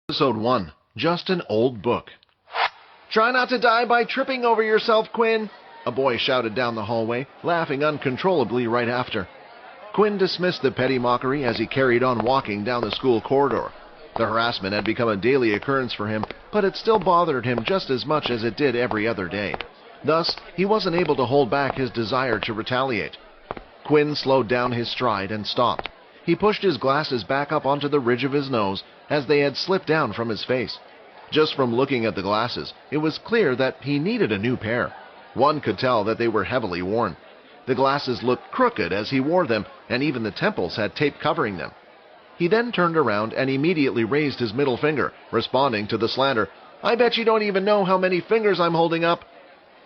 Episode 1. Just an Old Book. "Try not to die by tripping over yourself, Quinn," a boy shouted down the hallway, laughing uncontrollably right after. Quinn dismissed the petty mockery as he carried on walking down the school corridor. The harassment had become a daily occurrence for him, but it still bothered him just as much as it did every other day. Thus, he wasn't able to hold back his desire to retaliate. Quinn slowed down his stride and stopped. He pushed his glasses back up onto the ridge of his nose, as they had slipped down from his face. Just from looking at the glasses, it was clear that he needed a new pair. One could tell that they were heavily worn. The glasses looked crooked as he wore them, and even the temples had tape covering them. He then turned around and immediately raised his middle finger, responding to the slander, "I bet you don't even know how many fingers I'm holding up."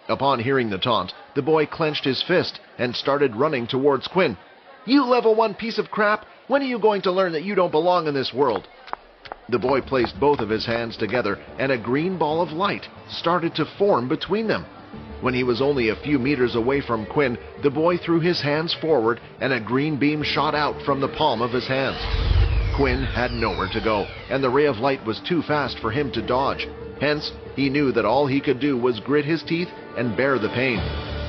Upon hearing the taunt, the boy clenched his fist and started running towards Quinn. "You level 1 piece of crap! When are you going to learn that you don't belong in this world?" The boy placed both of his hands together, and a green ball of light started to form between them. When he was only a few meters away from Quinn, the boy threw his hands forward, and a green beam shot out from the palm of his hands. Quinn had nowhere to go, and the ray of light was too fast for him to dodge. Hence, he knew that all he could do was grit his teeth and bear the pain.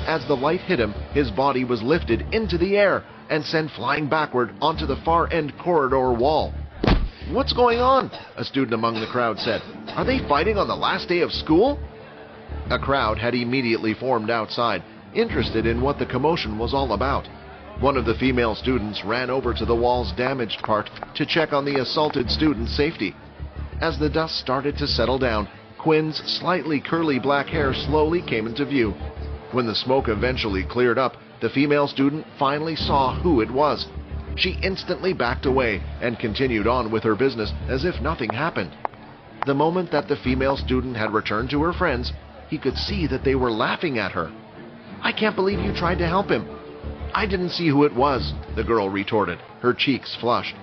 As the light hit him, his body was lifted into the air and sent flying backward onto the far-end corridor wall. "What's going on?" a student among the crowd said. "Are they fighting on the last day of school?" A crowd had immediately formed outside, interested in what the commotion was all about. One of the female students ran over to the wall's damaged part to check on the assaulted student's safety. As the dust started to settle down, Quinn's slightly curly black hair slowly came into view. When the smoke eventually cleared up, the female student finally saw who it was. She instantly backed away and continued on with her business as if nothing happened. The moment that the female student had returned to her friends, he could see that they were laughing at her. "I can't believe you tried to help him." "I didn't see who it was," the girl retorted, her cheeks flushed.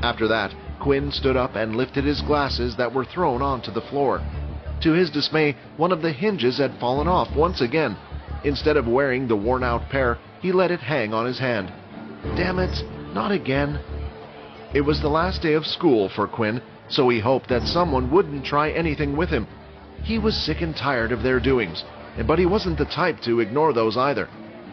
After that, Quinn stood up and lifted his glasses that were thrown onto the floor. To his dismay, one of the hinges had fallen off once again. Instead of wearing the worn-out pair, he let it hang on his hand. Damn it, not again. It was the last day of school for Quinn, so he hoped that someone wouldn't try anything with him. He was sick and tired of their doings, but he wasn't the type to ignore those either.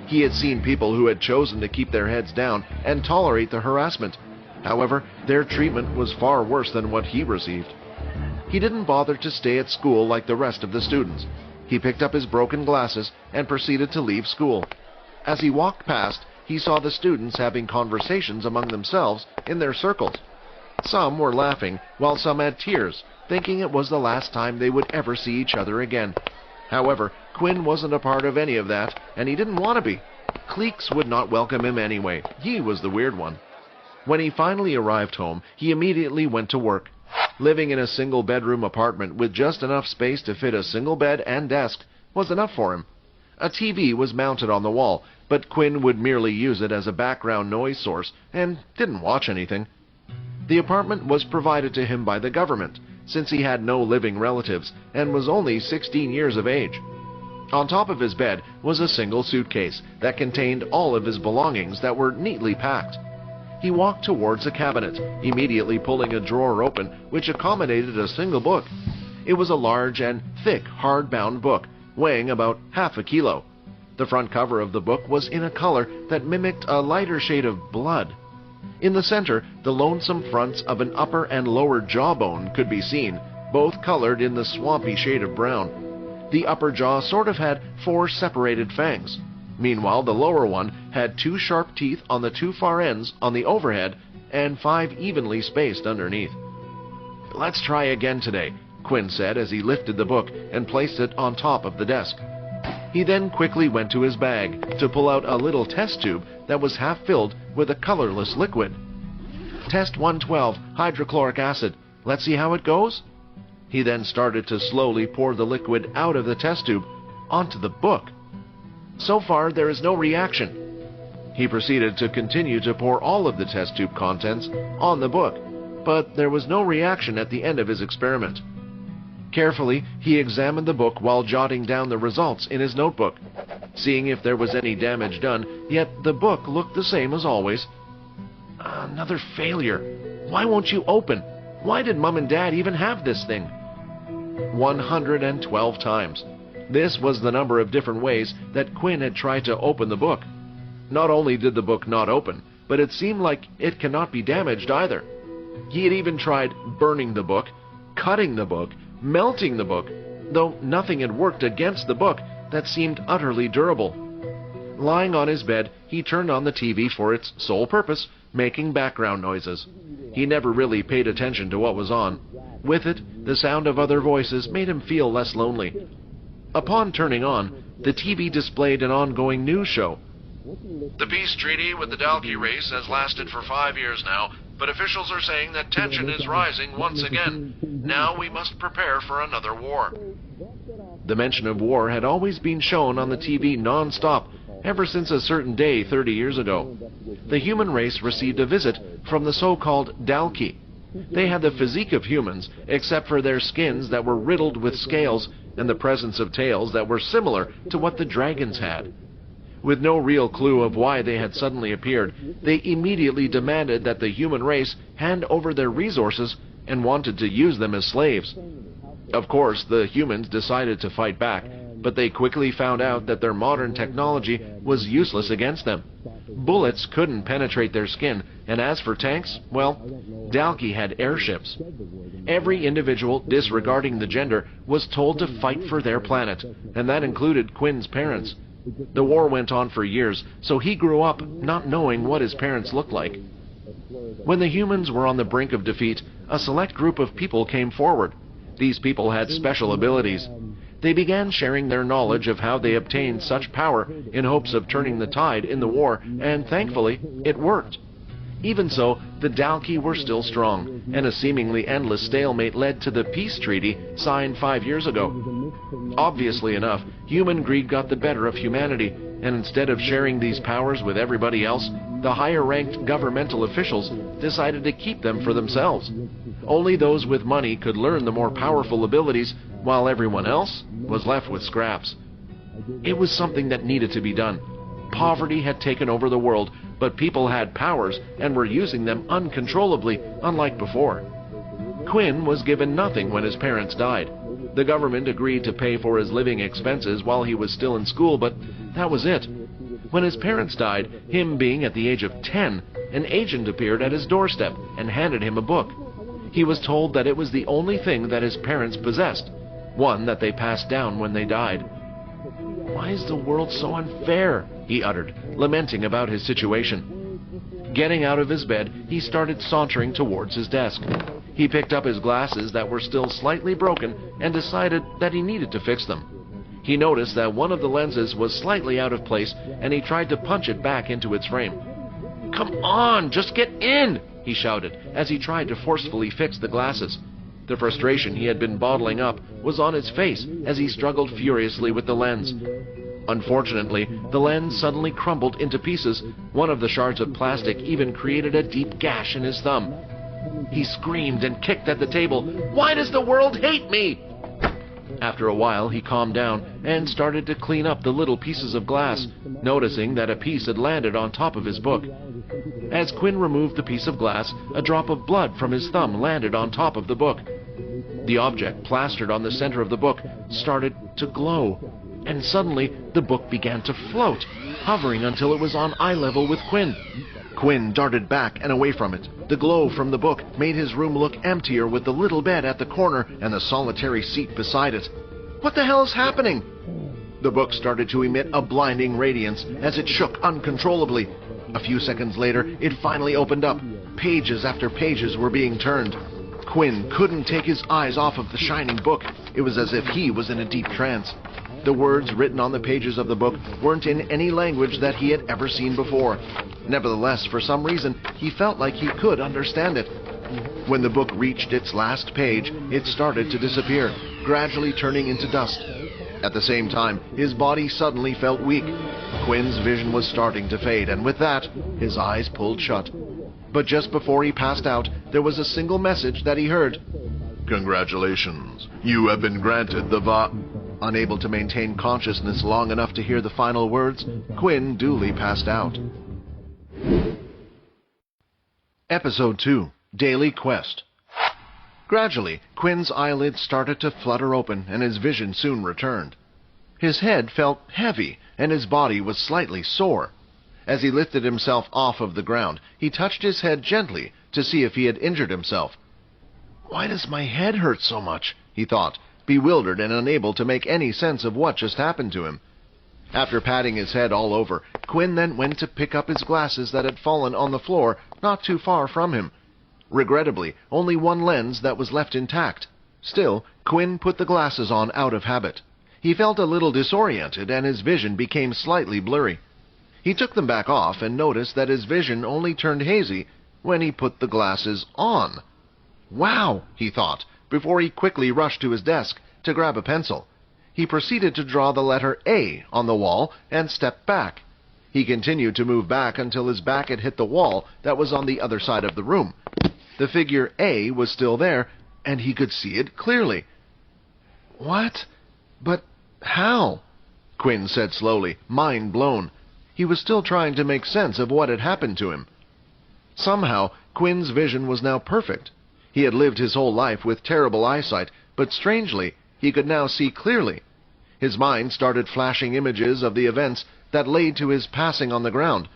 He had seen people who had chosen to keep their heads down and tolerate the harassment. However, their treatment was far worse than what he received. He didn't bother to stay at school like the rest of the students. He picked up his broken glasses and proceeded to leave school. As he walked past, he saw the students having conversations among themselves in their circles. Some were laughing, while some had tears, thinking it was the last time they would ever see each other again. However, Quinn wasn't a part of any of that, and he didn't want to be. Cliques would not welcome him anyway. He was the weird one. When he finally arrived home, he immediately went to work. Living in a single-bedroom apartment with just enough space to fit a single bed and desk was enough for him. A TV was mounted on the wall, but Quinn would merely use it as a background noise source and didn't watch anything. The apartment was provided to him by the government, since he had no living relatives and was only 16 years of age. On top of his bed was a single suitcase that contained all of his belongings that were neatly packed. He walked towards a cabinet, immediately pulling a drawer open which accommodated a single book. It was a large and thick hardbound book, weighing about half a kilo. The front cover of the book was in a color that mimicked a lighter shade of blood. In the center, the lonesome fronts of an upper and lower jawbone could be seen, both colored in the swampy shade of brown. The upper jaw sort of had 4 separated fangs. Meanwhile, the lower one had 2 sharp teeth on the 2 far ends on the overhead and 5 evenly spaced underneath. "Let's try again today," Quinn said as he lifted the book and placed it on top of the desk. He then quickly went to his bag to pull out a little test tube that was half filled with a colorless liquid. "Test 112, hydrochloric acid. Let's see how it goes." He then started to slowly pour the liquid out of the test tube onto the book. "So far, there is no reaction." He proceeded to continue to pour all of the test tube contents on the book, but there was no reaction at the end of his experiment. Carefully, he examined the book while jotting down the results in his notebook, seeing if there was any damage done, yet the book looked the same as always. "Another failure. Why won't you open?" Why did Mom and Dad even have this thing? 112 times. This was the number of different ways that Quinn had tried to open the book. Not only did the book not open, but it seemed like it cannot be damaged either. He had even tried burning the book, cutting the book, melting the book, though nothing had worked against the book that seemed utterly durable. Lying on his bed, he turned on the TV for its sole purpose, making background noises. He never really paid attention to what was on. With it, the sound of other voices made him feel less lonely. Upon turning on, the TV displayed an ongoing news show. The peace treaty with the Dalki race has lasted for 5 years now, but officials are saying that tension is rising once again. Now we must prepare for another war. The mention of war had always been shown on the TV non-stop, ever since a certain day 30 years ago. The human race received a visit from the so-called Dalki. They had the physique of humans, except for their skins that were riddled with scales and the presence of tails that were similar to what the dragons had. With no real clue of why they had suddenly appeared, they immediately demanded that the human race hand over their resources and wanted to use them as slaves. Of course, the humans decided to fight back, but they quickly found out that their modern technology was useless against them. Bullets couldn't penetrate their skin, and as for tanks, well, Dalki had airships. Every individual, disregarding the gender, was told to fight for their planet, and that included Quinn's parents. The war went on for years, so he grew up not knowing what his parents looked like. When the humans were on the brink of defeat, a select group of people came forward. These people had special abilities. They began sharing their knowledge of how they obtained such power in hopes of turning the tide in the war, and thankfully, it worked. Even so, the Dalki were still strong, and a seemingly endless stalemate led to the peace treaty signed 5 years ago. Obviously enough, human greed got the better of humanity, and instead of sharing these powers with everybody else, the higher-ranked governmental officials decided to keep them for themselves. Only those with money could learn the more powerful abilities, while everyone else was left with scraps. It was something that needed to be done. Poverty had taken over the world, but people had powers and were using them uncontrollably, unlike before. Quinn was given nothing when his parents died. The government agreed to pay for his living expenses while he was still in school, but that was it. When his parents died, him being at the age of 10, an agent appeared at his doorstep and handed him a book. He was told that it was the only thing that his parents possessed, one that they passed down when they died. "Why is the world so unfair?" he uttered, lamenting about his situation. Getting out of his bed, he started sauntering towards his desk. He picked up his glasses that were still slightly broken and decided that he needed to fix them. He noticed that one of the lenses was slightly out of place, and he tried to punch it back into its frame. "Come on, just get in!" he shouted as he tried to forcefully fix the glasses. The frustration he had been bottling up was on his face as he struggled furiously with the lens. Unfortunately, the lens suddenly crumbled into pieces. One of the shards of plastic even created a deep gash in his thumb. He screamed and kicked at the table. "Why does the world hate me?" After a while, he calmed down and started to clean up the little pieces of glass, noticing that a piece had landed on top of his book. As Quinn removed the piece of glass, a drop of blood from his thumb landed on top of the book. The object plastered on the center of the book started to glow, and suddenly the book began to float, hovering until it was on eye level with Quinn. Quinn darted back and away from it. The glow from the book made his room look emptier with the little bed at the corner and the solitary seat beside it. What the hell is happening? The book started to emit a blinding radiance as it shook uncontrollably. A few seconds later, it finally opened up. Pages after pages were being turned. Quinn couldn't take his eyes off of the shining book. It was as if he was in a deep trance. The words written on the pages of the book weren't in any language that he had ever seen before. Nevertheless, for some reason, he felt like he could understand it. When the book reached its last page, it started to disappear, gradually turning into dust. At the same time, his body suddenly felt weak. Quinn's vision was starting to fade, and with that, his eyes pulled shut. But just before he passed out, there was a single message that he heard. "Congratulations, you have been granted the Unable to maintain consciousness long enough to hear the final words, Quinn duly passed out. Episode 2, Daily Quest. Gradually, Quinn's eyelids started to flutter open, and his vision soon returned. His head felt heavy, and his body was slightly sore. As he lifted himself off of the ground, he touched his head gently to see if he had injured himself. "Why does my head hurt so much?" he thought, bewildered and unable to make any sense of what just happened to him. After patting his head all over, Quinn then went to pick up his glasses that had fallen on the floor not too far from him. Regrettably, only one lens that was left intact. Still, Quinn put the glasses on out of habit. He felt a little disoriented and his vision became slightly blurry. He took them back off and noticed that his vision only turned hazy when he put the glasses on. "Wow," he thought, before he quickly rushed to his desk to grab a pencil. He proceeded to draw the letter A on the wall and stepped back. He continued to move back until his back had hit the wall that was on the other side of the room. The figure A was still there, and he could see it clearly. "What? But how?" Quinn said slowly, mind blown. He was still trying to make sense of what had happened to him. Somehow, Quinn's vision was now perfect. He had lived his whole life with terrible eyesight, but strangely, he could now see clearly. His mind started flashing images of the events that led to his passing on the ground.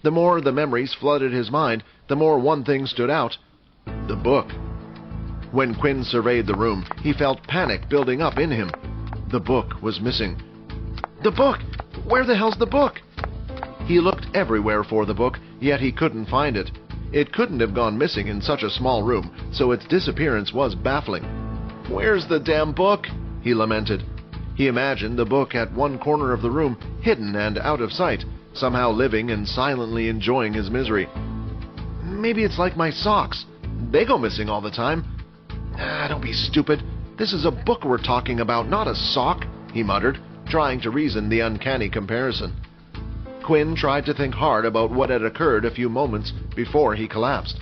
The more the memories flooded his mind, the more one thing stood out: the book. When Quinn surveyed the room, he felt panic building up in him. The book was missing. "The book! Where the hell's the book?" He looked everywhere for the book, yet he couldn't find it. It couldn't have gone missing in such a small room, so its disappearance was baffling. "Where's the damn book?" he lamented. He imagined the book at one corner of the room, hidden and out of sight, somehow living and silently enjoying his misery. "Maybe it's like my socks. They go missing all the time." Don't be stupid. This is a book we're talking about, not a sock," he muttered, trying to reason the uncanny comparison. Quinn tried to think hard about what had occurred a few moments before he collapsed.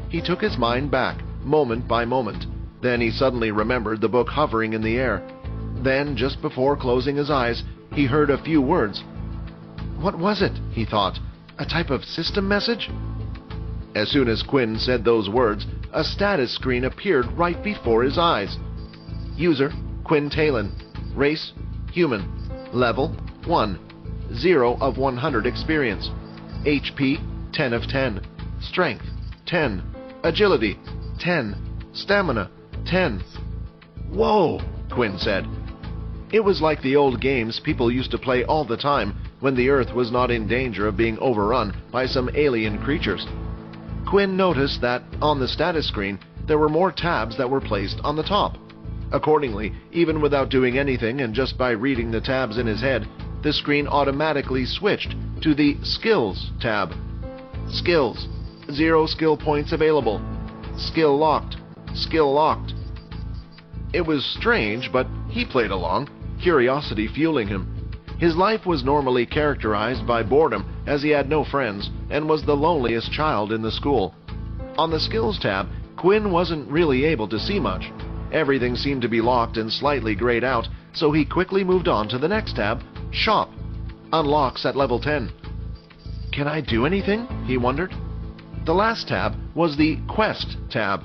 He took his mind back, moment by moment. Then he suddenly remembered the book hovering in the air. Then, just before closing his eyes, he heard a few words. What was it, he thought? A type of system message? As soon as Quinn said those words, a status screen appeared right before his eyes. User, Quinn Talon. Race, human. Level, 1. 0 of 100 experience. HP, 10 of 10. Strength, 10. Agility, 10. Stamina, 10. Whoa, Quinn said. It was like the old games people used to play all the time when the Earth was not in danger of being overrun by some alien creatures. Quinn noticed that, on the status screen, there were more tabs that were placed on the top. Accordingly, even without doing anything and just by reading the tabs in his head, the screen automatically switched to the Skills tab. Skills. 0 skill points available. Skill locked. Skill locked. It was strange, but he played along, curiosity fueling him. His life was normally characterized by boredom, as he had no friends and was the loneliest child in the school. On the Skills tab, Quinn wasn't really able to see much. Everything seemed to be locked and slightly grayed out, so he quickly moved on to the next tab, Shop. Unlocks at level 10. Can I do anything? He wondered. The last tab was the Quest tab.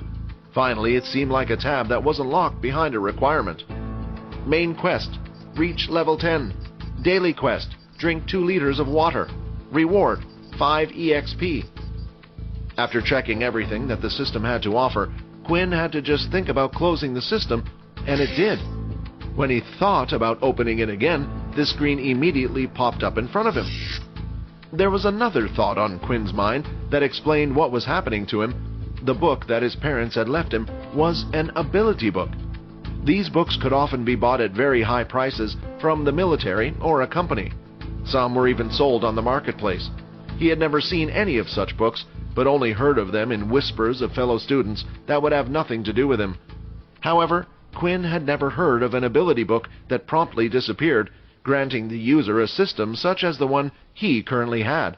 Finally, it seemed like a tab that wasn't locked behind a requirement. Main quest. Reach level 10. Daily quest. Drink 2 liters of water. Reward. 5 EXP. After checking everything that the system had to offer, Quinn had to just think about closing the system, and it did. When he thought about opening it again, the screen immediately popped up in front of him. There was another thought on Quinn's mind that explained what was happening to him. The book that his parents had left him was an ability book. These books could often be bought at very high prices from the military or a company. Some were even sold on the marketplace. He had never seen any of such books, but only heard of them in whispers of fellow students that would have nothing to do with him. However, Quinn had never heard of an ability book that promptly disappeared, granting the user a system such as the one he currently had.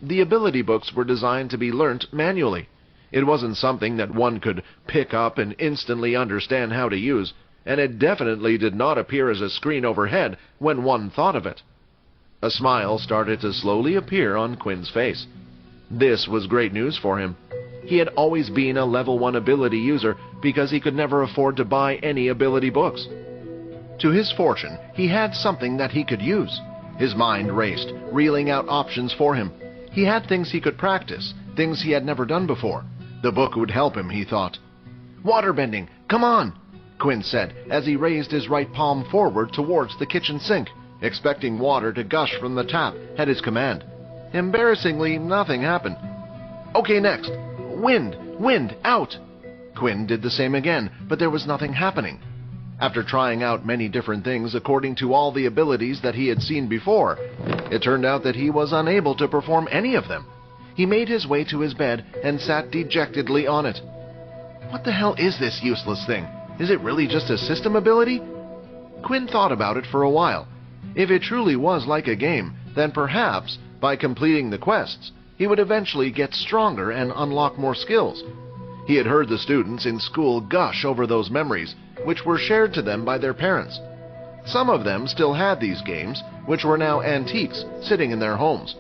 The ability books were designed to be learnt manually. It wasn't something that one could pick up and instantly understand how to use, and it definitely did not appear as a screen overhead when one thought of it. A smile started to slowly appear on Quinn's face. This was great news for him. He had always been a level 1 ability user because he could never afford to buy any ability books. To his fortune, he had something that he could use. His mind raced, reeling out options for him. He had things he could practice, things he had never done before. The book would help him, he thought. "Waterbending, come on," Quinn said as he raised his right palm forward towards the kitchen sink, expecting water to gush from the tap at his command. Embarrassingly, nothing happened. "Okay, next. Wind, out." Quinn did the same again, but there was nothing happening. After trying out many different things according to all the abilities that he had seen before, it turned out that he was unable to perform any of them. He made his way to his bed and sat dejectedly on it. What the hell is this useless thing? Is it really just a system ability? Quinn thought about it for a while. If it truly was like a game, then perhaps, by completing the quests, he would eventually get stronger and unlock more skills. He had heard the students in school gush over those memories, which were shared to them by their parents. Some of them still had these games, which were now antiques, sitting in their homes.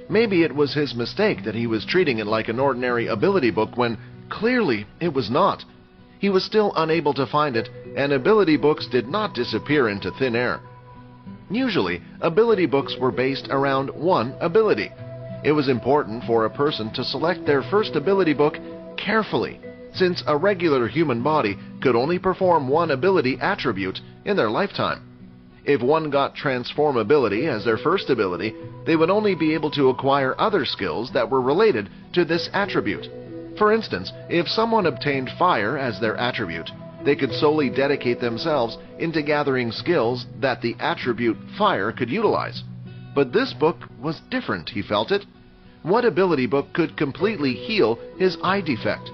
Maybe it was his mistake that he was treating it like an ordinary ability book when, clearly, it was not. He was still unable to find it, and ability books did not disappear into thin air. Usually, ability books were based around one ability. It was important for a person to select their first ability book carefully, since a regular human body could only perform one ability attribute in their lifetime. If one got transform ability as their first ability, they would only be able to acquire other skills that were related to this attribute. For instance, if someone obtained fire as their attribute, they could solely dedicate themselves into gathering skills that the attribute fire could utilize. But this book was different, he felt it. What ability book could completely heal his eye defect?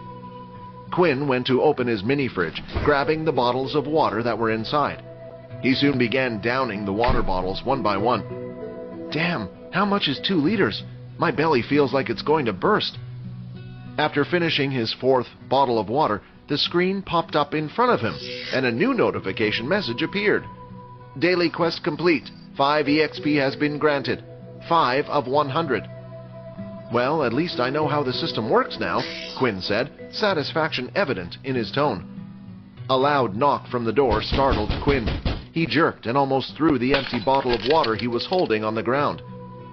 Quinn went to open his mini-fridge, grabbing the bottles of water that were inside. He soon began downing the water bottles one by one. Damn, how much is 2 liters? My belly feels like it's going to burst. After finishing his 4th bottle of water, the screen popped up in front of him, and a new notification message appeared. Daily quest complete. 5 EXP has been granted. 5 of 100. Well, at least I know how the system works now, Quinn said, satisfaction evident in his tone. A loud knock from the door startled Quinn. He jerked and almost threw the empty bottle of water he was holding on the ground.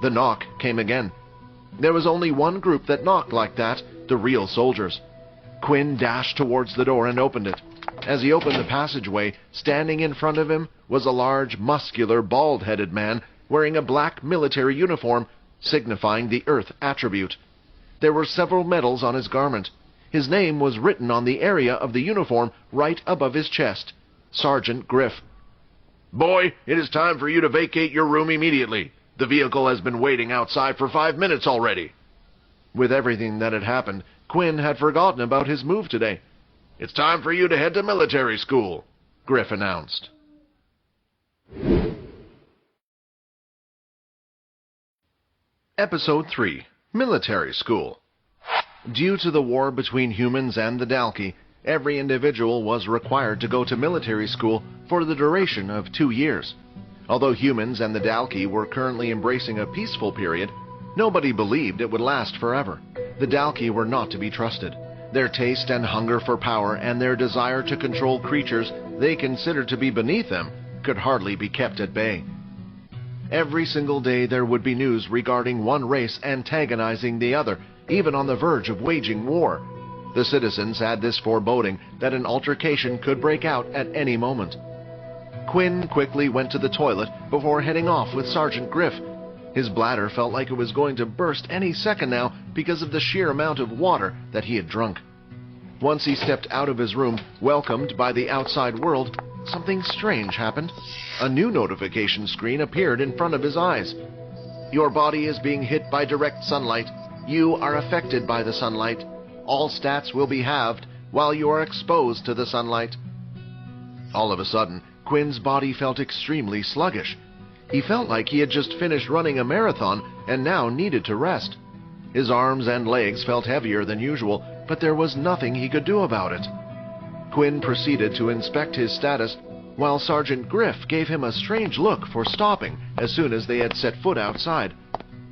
The knock came again. There was only one group that knocked like that, the real soldiers. Quinn dashed towards the door and opened it. As he opened the passageway, standing in front of him was a large, muscular, bald-headed man wearing a black military uniform, signifying the Earth attribute. There were several medals on his garment. His name was written on the area of the uniform right above his chest. Sergeant Griff. Boy, it is time for you to vacate your room immediately. The vehicle has been waiting outside for 5 minutes already. With everything that had happened, Quinn had forgotten about his move today. It's time for you to head to military school, Griff announced. Episode 3. Military School. Due to the war between humans and the Dalki, every individual was required to go to military school for the duration of 2 years. Although humans and the Dalki were currently embracing a peaceful period, nobody believed it would last forever. The Dalki were not to be trusted. Their taste and hunger for power and their desire to control creatures they considered to be beneath them could hardly be kept at bay. Every single day there would be news regarding one race antagonizing the other, even on the verge of waging war. The citizens had this foreboding that an altercation could break out at any moment. Quinn quickly went to the toilet before heading off with Sergeant Griff. His bladder felt like it was going to burst any second now because of the sheer amount of water that he had drunk. Once he stepped out of his room, welcomed by the outside world, something strange happened. A new notification screen appeared in front of his eyes. Your body is being hit by direct sunlight. You are affected by the sunlight. All stats will be halved while you are exposed to the sunlight. All of a sudden, Quinn's body felt extremely sluggish. He felt like he had just finished running a marathon and now needed to rest. His arms and legs felt heavier than usual, but there was nothing he could do about it. Quinn proceeded to inspect his status, while Sergeant Griff gave him a strange look for stopping as soon as they had set foot outside.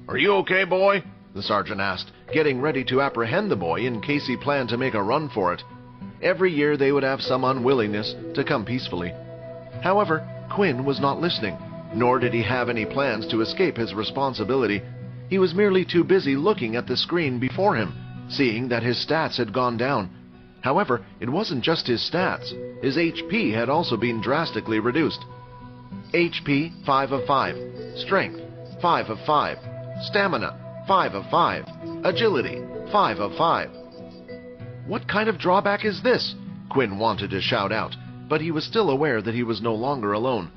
Are you okay, boy? The sergeant asked, getting ready to apprehend the boy in case he planned to make a run for it. Every year they would have some unwillingness to come peacefully. However, Quinn was not listening, nor did he have any plans to escape his responsibility. He was merely too busy looking at the screen before him, seeing that his stats had gone down. However, it wasn't just his stats. His HP had also been drastically reduced. HP 5 of 5, Strength 5 of 5, Stamina 5 of 5, Agility 5 of 5. What kind of drawback is this? Quinn wanted to shout out, but he was still aware that he was no longer alone.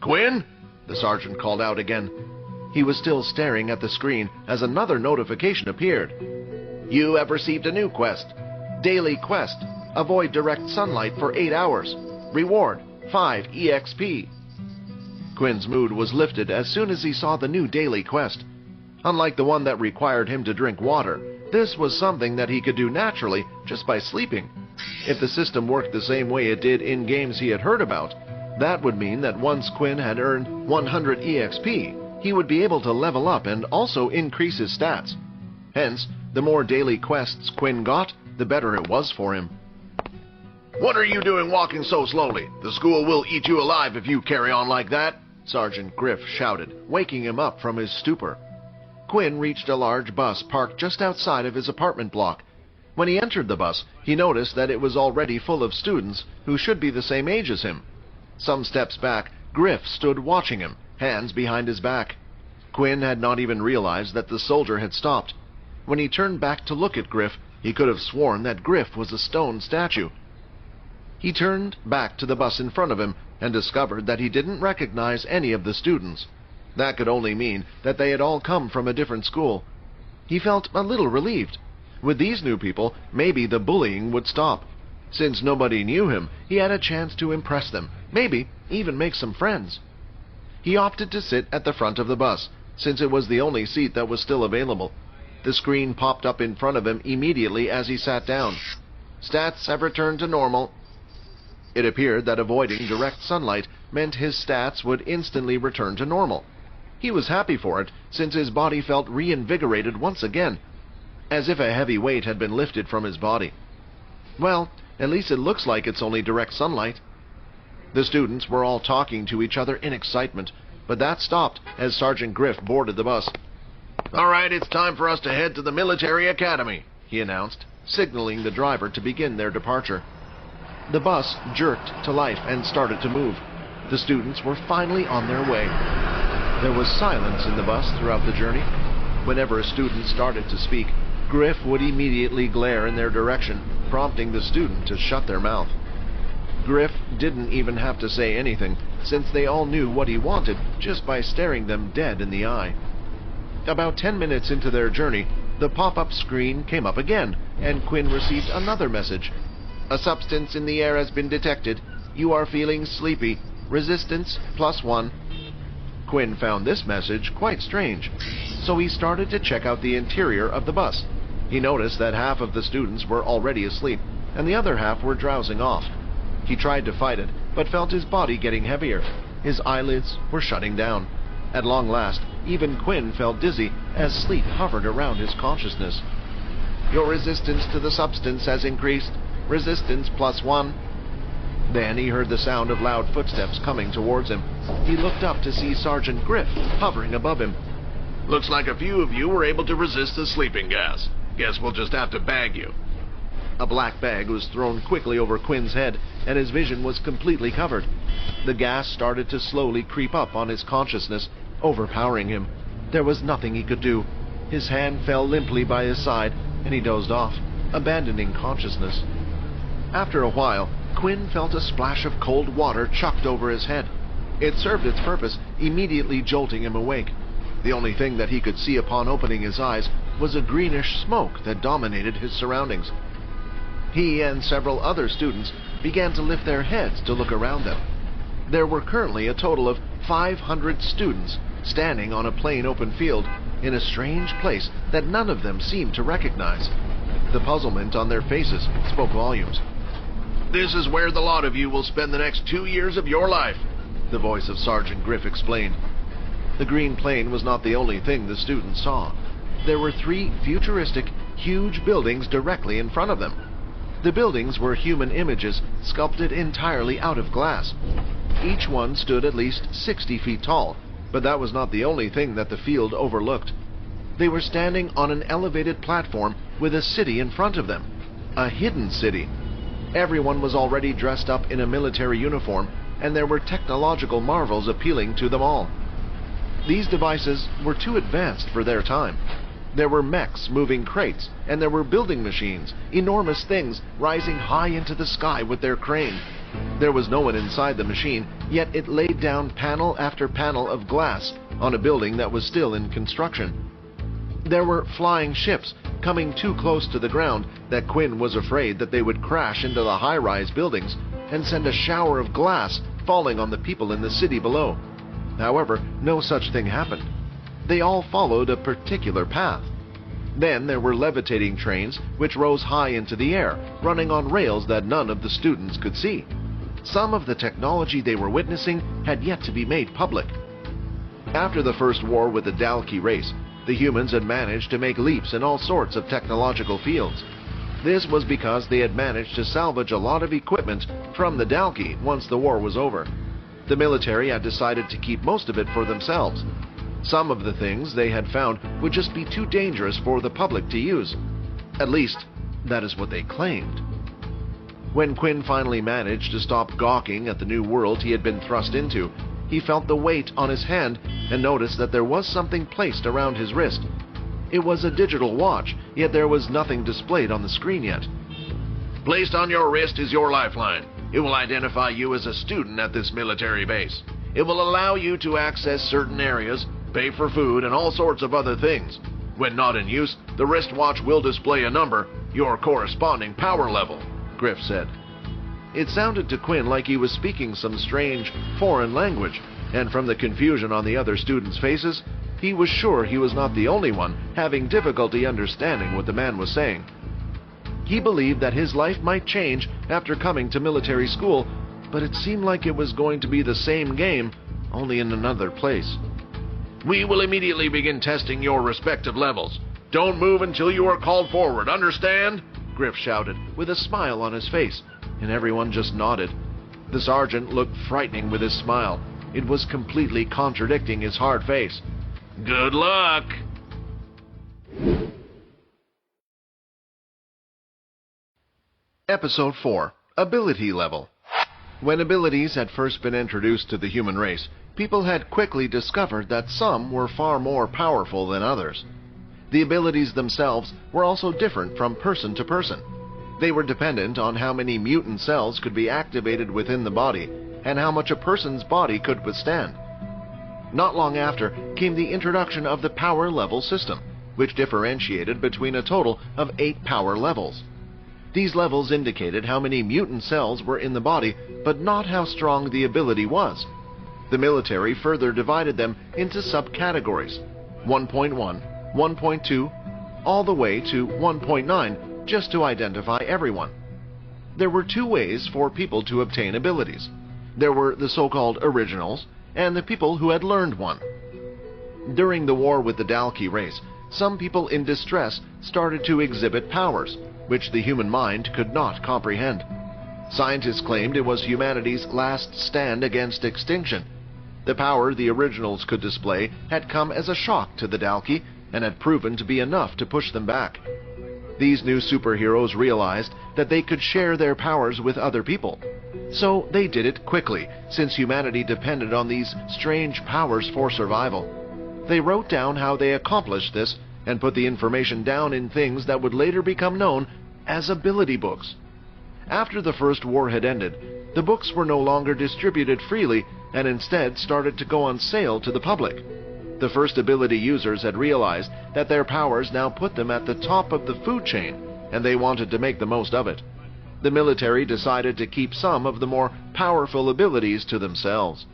Quinn? The sergeant called out again. He was still staring at the screen as another notification appeared. You have received a new quest. Daily quest. Avoid direct sunlight for 8 hours. Reward 5 EXP. Quinn's mood was lifted as soon as he saw the new daily quest. Unlike the one that required him to drink water, this was something that he could do naturally just by sleeping. If the system worked the same way it did in games he had heard about, that would mean that once Quinn had earned 100 EXP, he would be able to level up and also increase his stats. Hence, the more daily quests Quinn got, the better it was for him. What are you doing walking so slowly? The school will eat you alive if you carry on like that, Sergeant Griff shouted, waking him up from his stupor. Quinn reached a large bus parked just outside of his apartment block. When he entered the bus, he noticed that it was already full of students who should be the same age as him. Some steps back, Griff stood watching him, hands behind his back. Quinn had not even realized that the soldier had stopped. When he turned back to look at Griff, he could have sworn that Griff was a stone statue. He turned back to the bus in front of him and discovered that he didn't recognize any of the students. That could only mean that they had all come from a different school. He felt a little relieved. With these new people, maybe the bullying would stop. Since nobody knew him, he had a chance to impress them, maybe even make some friends. He opted to sit at the front of the bus, since it was the only seat that was still available. The screen popped up in front of him immediately as he sat down. Stats have returned to normal. It appeared that avoiding direct sunlight meant his stats would instantly return to normal. He was happy for it, since his body felt reinvigorated once again, as if a heavy weight had been lifted from his body. Well, at least it looks like it's only direct sunlight. The students were all talking to each other in excitement, but that stopped as Sergeant Griff boarded the bus. All right, it's time for us to head to the military academy, he announced, signaling the driver to begin their departure. The bus jerked to life and started to move. The students were finally on their way. There was silence in the bus throughout the journey. Whenever a student started to speak, Griff would immediately glare in their direction, prompting the student to shut their mouth. Griff didn't even have to say anything, since they all knew what he wanted just by staring them dead in the eye. About 10 minutes into their journey, the pop-up screen came up again, and Quinn received another message. A substance in the air has been detected. You are feeling sleepy. Resistance +1. Quinn found this message quite strange, so he started to check out the interior of the bus. He noticed that half of the students were already asleep, and the other half were drowsing off. He tried to fight it, but felt his body getting heavier. His eyelids were shutting down. At long last, even Quinn felt dizzy as sleep hovered around his consciousness. Your resistance to the substance has increased. Resistance +1. Then he heard the sound of loud footsteps coming towards him. He looked up to see Sergeant Griff hovering above him. Looks like a few of you were able to resist the sleeping gas. Guess we'll just have to bag you. A black bag was thrown quickly over Quinn's head, and his vision was completely covered. The gas started to slowly creep up on his consciousness, overpowering him. There was nothing he could do. His hand fell limply by his side, and he dozed off, abandoning consciousness. After a while, Quinn felt a splash of cold water chucked over his head. It served its purpose, immediately jolting him awake. The only thing that he could see upon opening his eyes was a greenish smoke that dominated his surroundings. He and several other students began to lift their heads to look around them. There were currently a total of 500 students standing on a plain open field in a strange place that none of them seemed to recognize. The puzzlement on their faces spoke volumes. This is where the lot of you will spend the next 2 years of your life, the voice of Sergeant Griff explained. The green plane was not the only thing the students saw. There were 3 futuristic, huge buildings directly in front of them. The buildings were human images sculpted entirely out of glass. Each one stood at least 60 feet tall, but that was not the only thing that the field overlooked. They were standing on an elevated platform with a city in front of them. A hidden city. Everyone was already dressed up in a military uniform, and there were technological marvels appealing to them all. These devices were too advanced for their time. There were mechs moving crates, and there were building machines, enormous things rising high into the sky with their crane. There was no one inside the machine, yet it laid down panel after panel of glass on a building that was still in construction. There were flying ships coming too close to the ground that Quinn was afraid that they would crash into the high-rise buildings and send a shower of glass falling on the people in the city below. However, no such thing happened. They all followed a particular path. Then there were levitating trains which rose high into the air, running on rails that none of the students could see. Some of the technology they were witnessing had yet to be made public. After the first war with the Dalki race, the humans had managed to make leaps in all sorts of technological fields. This was because they had managed to salvage a lot of equipment from the Dalki once the war was over. The military had decided to keep most of it for themselves. Some of the things they had found would just be too dangerous for the public to use. At least, that is what they claimed. When Quinn finally managed to stop gawking at the new world he had been thrust into, he felt the weight on his hand and noticed that there was something placed around his wrist. It was a digital watch, yet there was nothing displayed on the screen yet. Placed on your wrist is your lifeline. It will identify you as a student at this military base. It will allow you to access certain areas, pay for food, and all sorts of other things. When not in use, the wristwatch will display a number, your corresponding power level, Griff said. It sounded to Quinn like he was speaking some strange, foreign language, and from the confusion on the other students' faces, he was sure he was not the only one having difficulty understanding what the man was saying. He believed that his life might change after coming to military school, but it seemed like it was going to be the same game, only in another place. We will immediately begin testing your respective levels. Don't move until you are called forward, understand? Griff shouted, with a smile on his face, and everyone just nodded. The sergeant looked frightening with his smile. It was completely contradicting his hard face. Good luck! Episode 4. Ability Level. When abilities had first been introduced to the human race, people had quickly discovered that some were far more powerful than others. The abilities themselves were also different from person to person. They were dependent on how many mutant cells could be activated within the body and how much a person's body could withstand. Not long after came the introduction of the power level system, which differentiated between a total of 8 power levels. These levels indicated how many mutant cells were in the body, but not how strong the ability was. The military further divided them into subcategories: 1.1, 1.2, all the way to 1.9, just to identify everyone. There were 2 ways for people to obtain abilities. There were the so-called originals, and the people who had learned one. During the war with the Dalki race, some people in distress started to exhibit powers, which the human mind could not comprehend. Scientists claimed it was humanity's last stand against extinction. The power the originals could display had come as a shock to the Dalki and had proven to be enough to push them back. These new superheroes realized that they could share their powers with other people. So they did it quickly, since humanity depended on these strange powers for survival. They wrote down how they accomplished this and put the information down in things that would later become known as ability books. After the First War had ended, the books were no longer distributed freely and instead started to go on sale to the public. The first ability users had realized that their powers now put them at the top of the food chain, and they wanted to make the most of it. The military decided to keep some of the more powerful abilities to themselves.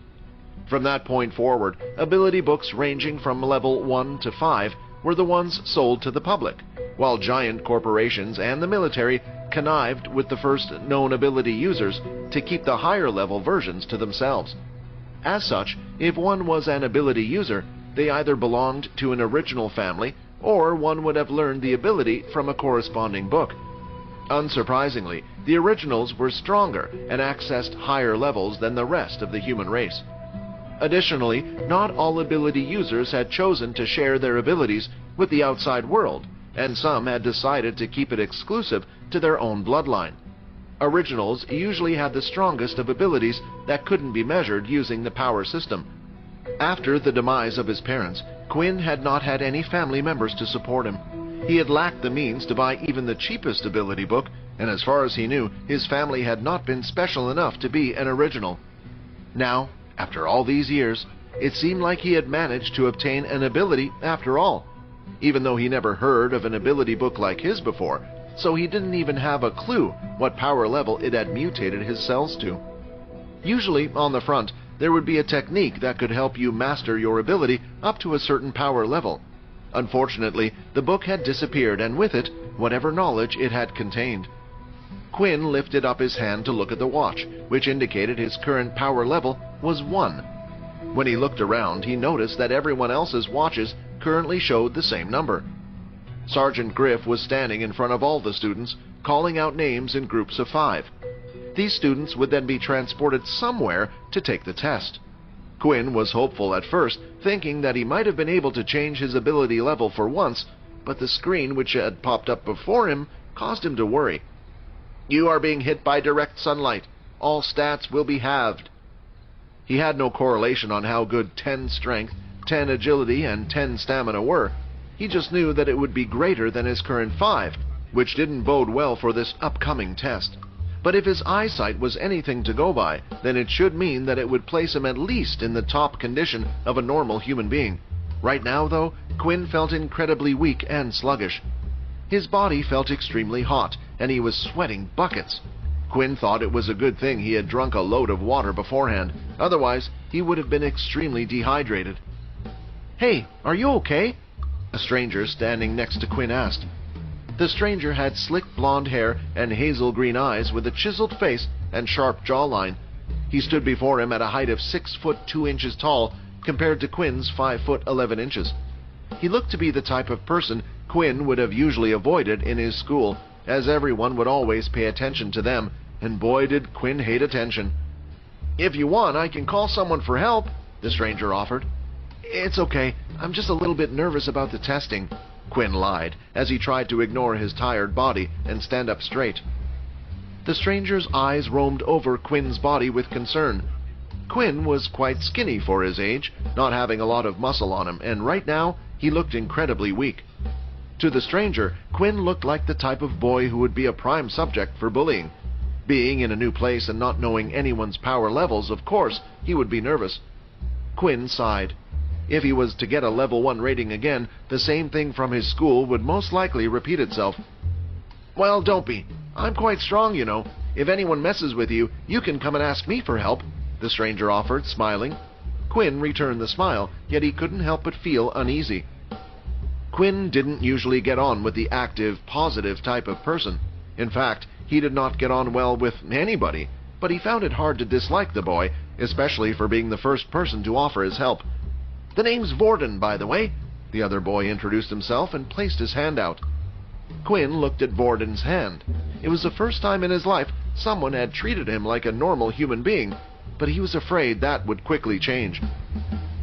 From that point forward, ability books ranging from level 1 to 5 were the ones sold to the public, while giant corporations and the military connived with the first known ability users to keep the higher level versions to themselves. As such, if one was an ability user, they either belonged to an original family or one would have learned the ability from a corresponding book. Unsurprisingly, the originals were stronger and accessed higher levels than the rest of the human race. Additionally, not all ability users had chosen to share their abilities with the outside world, and some had decided to keep it exclusive to their own bloodline. Originals usually had the strongest of abilities that couldn't be measured using the power system. After the demise of his parents, Quinn had not had any family members to support him. He had lacked the means to buy even the cheapest ability book, and as far as he knew, his family had not been special enough to be an original. Now, after all these years, it seemed like he had managed to obtain an ability after all, even though he never heard of an ability book like his before, so he didn't even have a clue what power level it had mutated his cells to. Usually, on the front, there would be a technique that could help you master your ability up to a certain power level. Unfortunately, the book had disappeared, and with it, whatever knowledge it had contained. Quinn lifted up his hand to look at the watch, which indicated his current power level was 1. When he looked around, he noticed that everyone else's watches currently showed the same number. Sergeant Griff was standing in front of all the students, calling out names in groups of 5. These students would then be transported somewhere to take the test. Quinn was hopeful at first, thinking that he might have been able to change his ability level for once, but the screen which had popped up before him caused him to worry. "You are being hit by direct sunlight. All stats will be halved." He had no correlation on how good 10 strength, 10 agility, and 10 stamina were. He just knew that it would be greater than his current 5, which didn't bode well for this upcoming test. But if his eyesight was anything to go by, then it should mean that it would place him at least in the top condition of a normal human being. Right now, though, Quinn felt incredibly weak and sluggish. His body felt extremely hot, and he was sweating buckets. Quinn thought it was a good thing he had drunk a load of water beforehand, otherwise he would have been extremely dehydrated. "Hey, are you okay?" a stranger standing next to Quinn asked. The stranger had slick blonde hair and hazel green eyes with a chiseled face and sharp jawline. He stood before him at a height of 6 foot 2 inches tall compared to Quinn's 5 foot 11 inches. He looked to be the type of person Quinn would have usually avoided in his school, as everyone would always pay attention to them, and boy did Quinn hate attention. "If you want, I can call someone for help," the stranger offered. "It's okay, I'm just a little bit nervous about the testing," Quinn lied, as he tried to ignore his tired body and stand up straight. The stranger's eyes roamed over Quinn's body with concern. Quinn was quite skinny for his age, not having a lot of muscle on him, and right now he looked incredibly weak. To the stranger, Quinn looked like the type of boy who would be a prime subject for bullying. Being in a new place and not knowing anyone's power levels, of course, he would be nervous. Quinn sighed. If he was to get a level 1 rating again, the same thing from his school would most likely repeat itself. "Well, don't be. I'm quite strong, you know. If anyone messes with you, you can come and ask me for help," the stranger offered, smiling. Quinn returned the smile, yet he couldn't help but feel uneasy. Quinn didn't usually get on with the active, positive type of person. In fact, he did not get on well with anybody, but he found it hard to dislike the boy, especially for being the first person to offer his help. "The name's Vorden, by the way." The other boy introduced himself and placed his hand out. Quinn looked at Vorden's hand. It was the first time in his life someone had treated him like a normal human being, but he was afraid that would quickly change.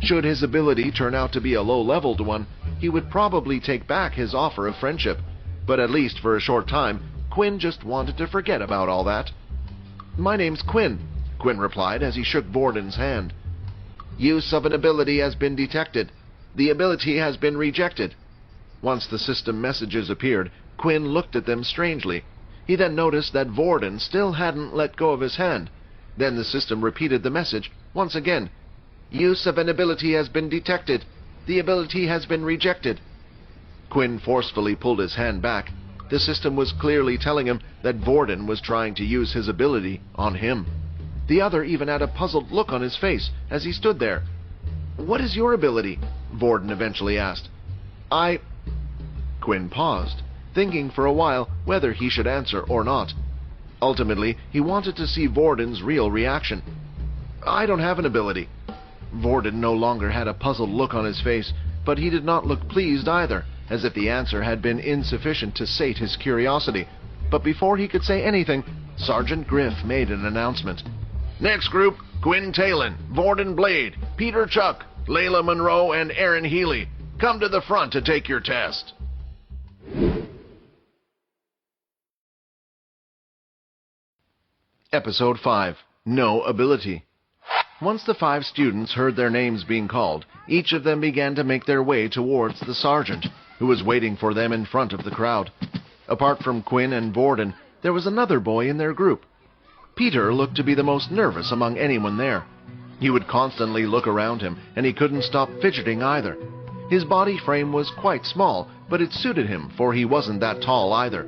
Should his ability turn out to be a low-leveled one, he would probably take back his offer of friendship, but at least for a short time, Quinn just wanted to forget about all that. "My name's Quinn," Quinn replied as he shook Vorden's hand. "Use of an ability has been detected. The ability has been rejected." Once the system messages appeared, Quinn looked at them strangely. He then noticed that Vorden still hadn't let go of his hand. Then the system repeated the message once again. "Use of an ability has been detected. The ability has been rejected." Quinn forcefully pulled his hand back. The system was clearly telling him that Vorden was trying to use his ability on him. The other even had a puzzled look on his face as he stood there. "What is your ability?" Vorden eventually asked. Quinn paused, thinking for a while whether he should answer or not. Ultimately, he wanted to see Vorden's real reaction. "I don't have an ability." Vorden no longer had a puzzled look on his face, but he did not look pleased either. as if the answer had been insufficient to sate his curiosity. But before he could say anything, Sergeant Griff made an announcement. Next group, Quinn Talon, Vorden Blade, Peter Chuck, Layla Monroe, and Aaron Healy. Come to the front to take your test. Episode 5. No Ability. Once the 5 students heard their names being called, each of them began to make their way towards the sergeant, who was waiting for them in front of the crowd. Apart from Quinn and Vorden, there was another boy in their group. Peter looked to be the most nervous among anyone there. He would constantly look around him, and he couldn't stop fidgeting either. His body frame was quite small, but it suited him, for he wasn't that tall either.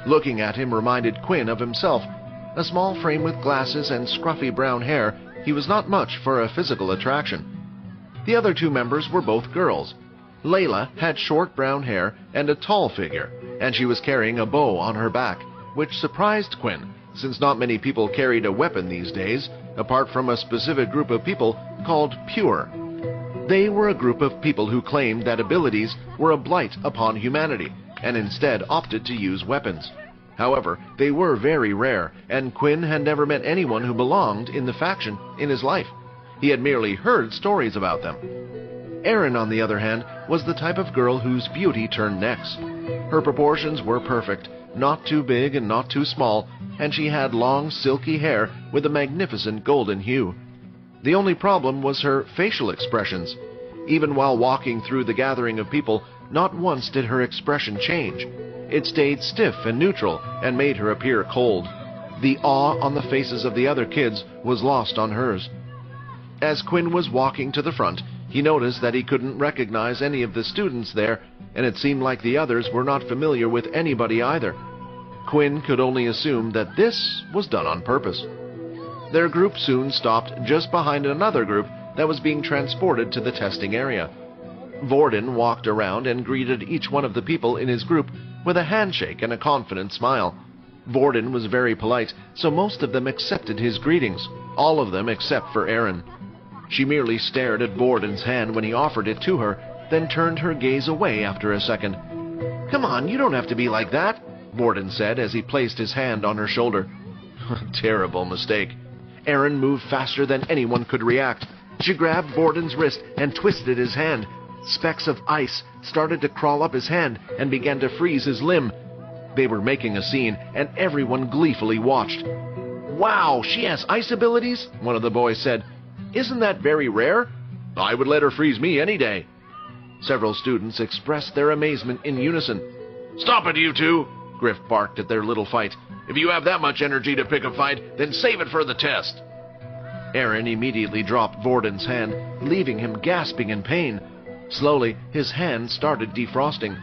Looking at him reminded Quinn of himself. A small frame with glasses and scruffy brown hair, he was not much for a physical attraction. The other 2 members were both girls. Layla had short brown hair and a tall figure, and she was carrying a bow on her back, which surprised Quinn, since not many people carried a weapon these days, apart from a specific group of people called Pure. They were a group of people who claimed that abilities were a blight upon humanity, and instead opted to use weapons. However, they were very rare, and Quinn had never met anyone who belonged in the faction in his life. He had merely heard stories about them. Erin, on the other hand, was the type of girl whose beauty turned necks. Her proportions were perfect, not too big and not too small, and she had long, silky hair with a magnificent golden hue. The only problem was her facial expressions. Even while walking through the gathering of people, not once did her expression change. It stayed stiff and neutral and made her appear cold. The awe on the faces of the other kids was lost on hers. As Quinn was walking to the front, he noticed that he couldn't recognize any of the students there, and it seemed like the others were not familiar with anybody either. Quinn could only assume that this was done on purpose. Their group soon stopped just behind another group that was being transported to the testing area. Vorden walked around and greeted each one of the people in his group with a handshake and a confident smile. Vorden was very polite, so most of them accepted his greetings, all of them except for Erin. She merely stared at Vorden's hand when he offered it to her, then turned her gaze away after a second. "Come on, you don't have to be like that," Vorden said as he placed his hand on her shoulder. Terrible mistake. Erin moved faster than anyone could react. She grabbed Vorden's wrist and twisted his hand. Specks of ice started to crawl up his hand and began to freeze his limb. They were making a scene, and everyone gleefully watched. "Wow, she has ice abilities?" one of the boys said. "Isn't that very rare?" "I would let her freeze me any day." Several students expressed their amazement in unison. Stop it, you two, Griff barked at their little fight. If you have that much energy to pick a fight, then save it for the test. Erin immediately dropped Vorden's hand, leaving him gasping in pain. Slowly, his hand started defrosting.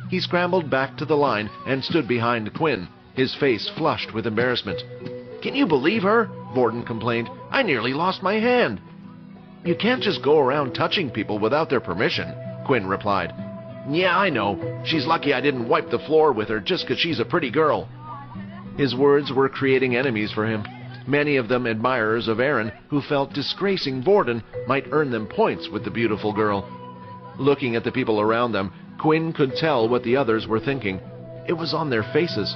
He scrambled back to the line and stood behind Quinn, his face flushed with embarrassment. "Can you believe her?" Vorden complained. "I nearly lost my hand." "You can't just go around touching people without their permission," Quinn replied. "Yeah, I know. She's lucky I didn't wipe the floor with her just 'cause she's a pretty girl." His words were creating enemies for him, many of them admirers of Erin who felt disgracing Vorden might earn them points with the beautiful girl. Looking at the people around them, Quinn could tell what the others were thinking. It was on their faces.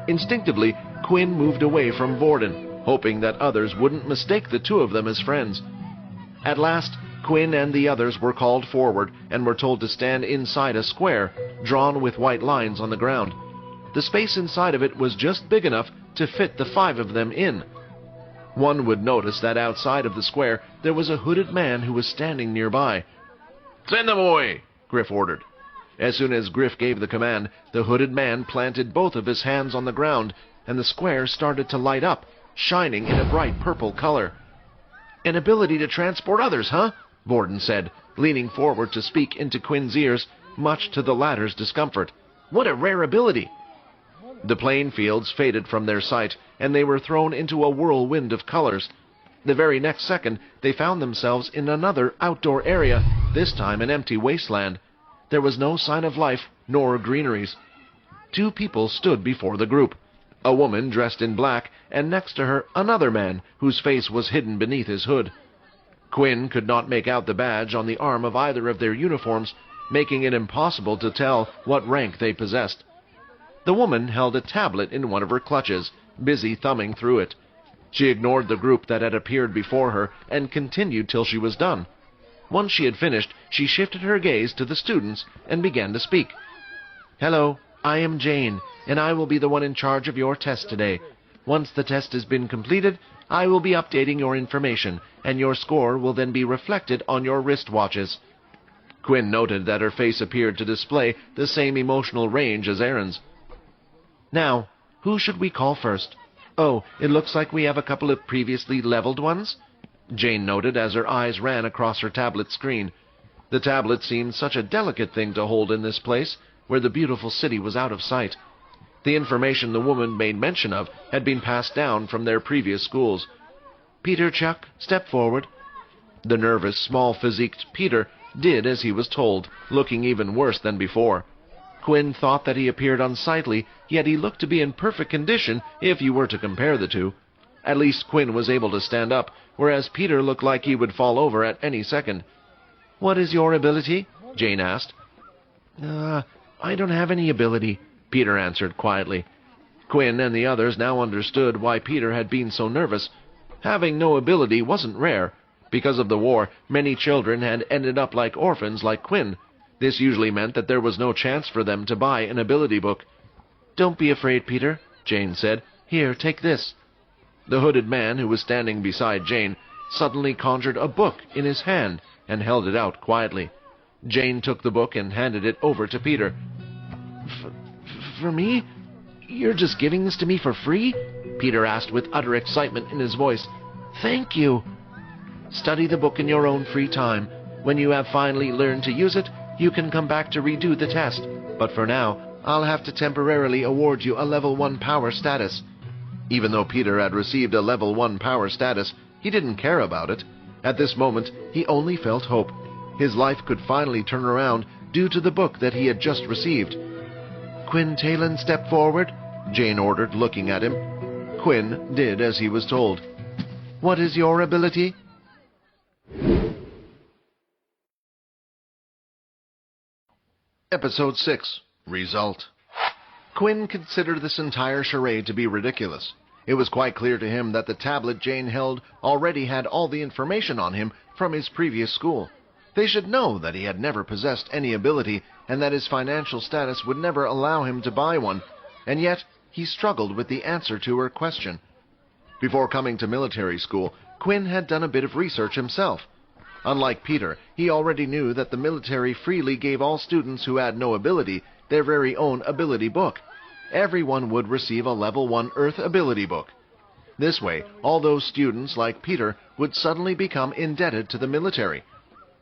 Instinctively, Quinn moved away from Vorden, hoping that others wouldn't mistake the two of them as friends. At last, Quinn and the others were called forward and were told to stand inside a square, drawn with white lines on the ground. The space inside of it was just big enough to fit the 5 of them in. One would notice that outside of the square there was a hooded man who was standing nearby. "Send them away," Griff ordered. As soon as Griff gave the command, the hooded man planted both of his hands on the ground, and the square started to light up, shining in a bright purple color. "An ability to transport others, huh?" Vorden said, leaning forward to speak into Quinn's ears, much to the latter's discomfort. "What a rare ability!" The playing fields faded from their sight, and they were thrown into a whirlwind of colors. The very next second, they found themselves in another outdoor area, this time an empty wasteland. There was no sign of life, nor greeneries. 2 people stood before the group. A woman dressed in black, and next to her another man, whose face was hidden beneath his hood. Quinn could not make out the badge on the arm of either of their uniforms, making it impossible to tell what rank they possessed. The woman held a tablet in one of her clutches, busy thumbing through it. She ignored the group that had appeared before her and continued till she was done. Once she had finished, she shifted her gaze to the students and began to speak. "Hello, I am Jane, and I will be the one in charge of your test today. Once the test has been completed, I will be updating your information, and your score will then be reflected on your wristwatches." Quinn noted that her face appeared to display the same emotional range as Aaron's. "Now, who should we call first? Oh, it looks like we have a couple of previously leveled ones," Jane noted as her eyes ran across her tablet screen. The tablet seemed such a delicate thing to hold in this place, where the beautiful city was out of sight. The information the woman made mention of had been passed down from their previous schools. "Peter Chuck, step forward." The nervous, small-physiqued Peter did as he was told, looking even worse than before. Quinn thought that he appeared unsightly, yet he looked to be in perfect condition if you were to compare the two. At least Quinn was able to stand up, whereas Peter looked like he would fall over at any second. "What is your ability?" Jane asked. I don't have any ability," Peter answered quietly. Quinn and the others now understood why Peter had been so nervous. Having no ability wasn't rare. Because of the war, many children had ended up like orphans like Quinn. This usually meant that there was no chance for them to buy an ability book. "Don't be afraid, Peter," Jane said. "Here, take this." The hooded man who was standing beside Jane suddenly conjured a book in his hand and held it out quietly. Jane took the book and handed it over to Peter. For me? You're just giving this to me for free?" Peter asked with utter excitement in his voice. "Thank you." "Study the book in your own free time. When you have finally learned to use it, you can come back to redo the test. But for now, I'll have to temporarily award you a level 1 power status." Even though Peter had received a level 1 power status, he didn't care about it. At this moment, he only felt hope. His life could finally turn around due to the book that he had just received. "Quinn Talon, step forward," Jane ordered, looking at him. Quinn did as he was told. "What is your ability?" Episode 6. Result. Quinn considered this entire charade to be ridiculous. It was quite clear to him that the tablet Jane held already had all the information on him from his previous school. They should know that he had never possessed any ability and that his financial status would never allow him to buy one, and yet he struggled with the answer to her question. Before coming to military school, Quinn had done a bit of research himself. Unlike Peter, he already knew that the military freely gave all students who had no ability their very own ability book. Everyone would receive a level 1 Earth ability book. This way, all those students like Peter would suddenly become indebted to the military.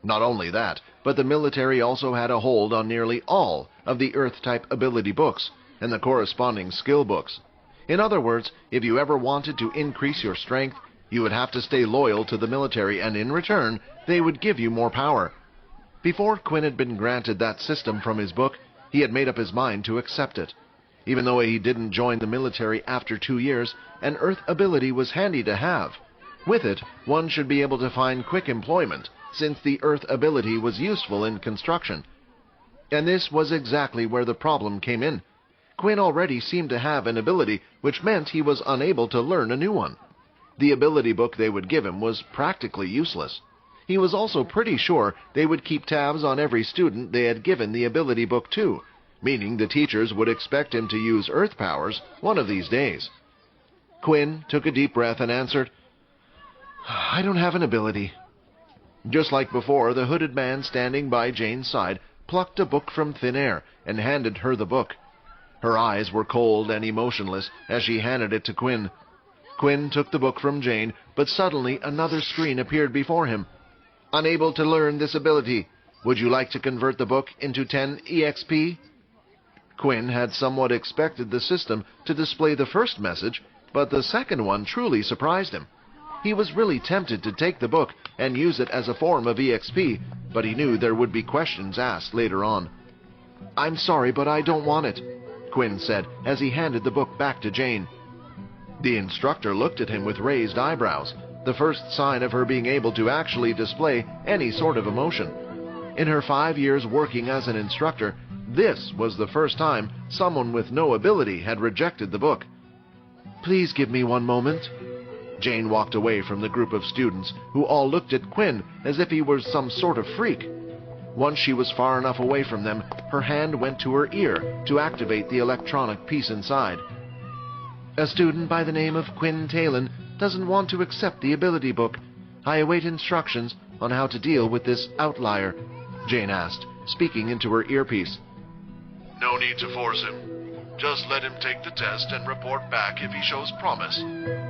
Not only that, but the military also had a hold on nearly all of the Earth-type ability books and the corresponding skill books. In other words, if you ever wanted to increase your strength, you would have to stay loyal to the military, and in return, they would give you more power. Before Quinn had been granted that system from his book, he had made up his mind to accept it. Even though he didn't join the military after 2 years, an Earth ability was handy to have. With it, one should be able to find quick employment, since the Earth ability was useful in construction. And this was exactly where the problem came in. Quinn already seemed to have an ability, which meant he was unable to learn a new one. The ability book they would give him was practically useless. He was also pretty sure they would keep tabs on every student they had given the ability book to, meaning the teachers would expect him to use Earth powers one of these days. Quinn took a deep breath and answered, "I don't have an ability." Just like before, the hooded man standing by Jane's side plucked a book from thin air and handed her the book. Her eyes were cold and emotionless as she handed it to Quinn. Quinn took the book from Jane, but suddenly another screen appeared before him. "Unable to learn this ability. Would you like to convert the book into 10 EXP? Quinn had somewhat expected the system to display the first message, but the second one truly surprised him. He was really tempted to take the book and use it as a form of EXP, but he knew there would be questions asked later on. "I'm sorry, but I don't want it," Quinn said as he handed the book back to Jane. The instructor looked at him with raised eyebrows, the first sign of her being able to actually display any sort of emotion. In her 5 years working as an instructor, this was the first time someone with no ability had rejected the book. "Please give me one moment." Jane walked away from the group of students, who all looked at Quinn as if he were some sort of freak. Once she was far enough away from them, her hand went to her ear to activate the electronic piece inside. "A student by the name of Quinn Talon doesn't want to accept the ability book. I await instructions on how to deal with this outlier," Jane asked, speaking into her earpiece. No need to force him. Just let him take the test and report back if he shows promise,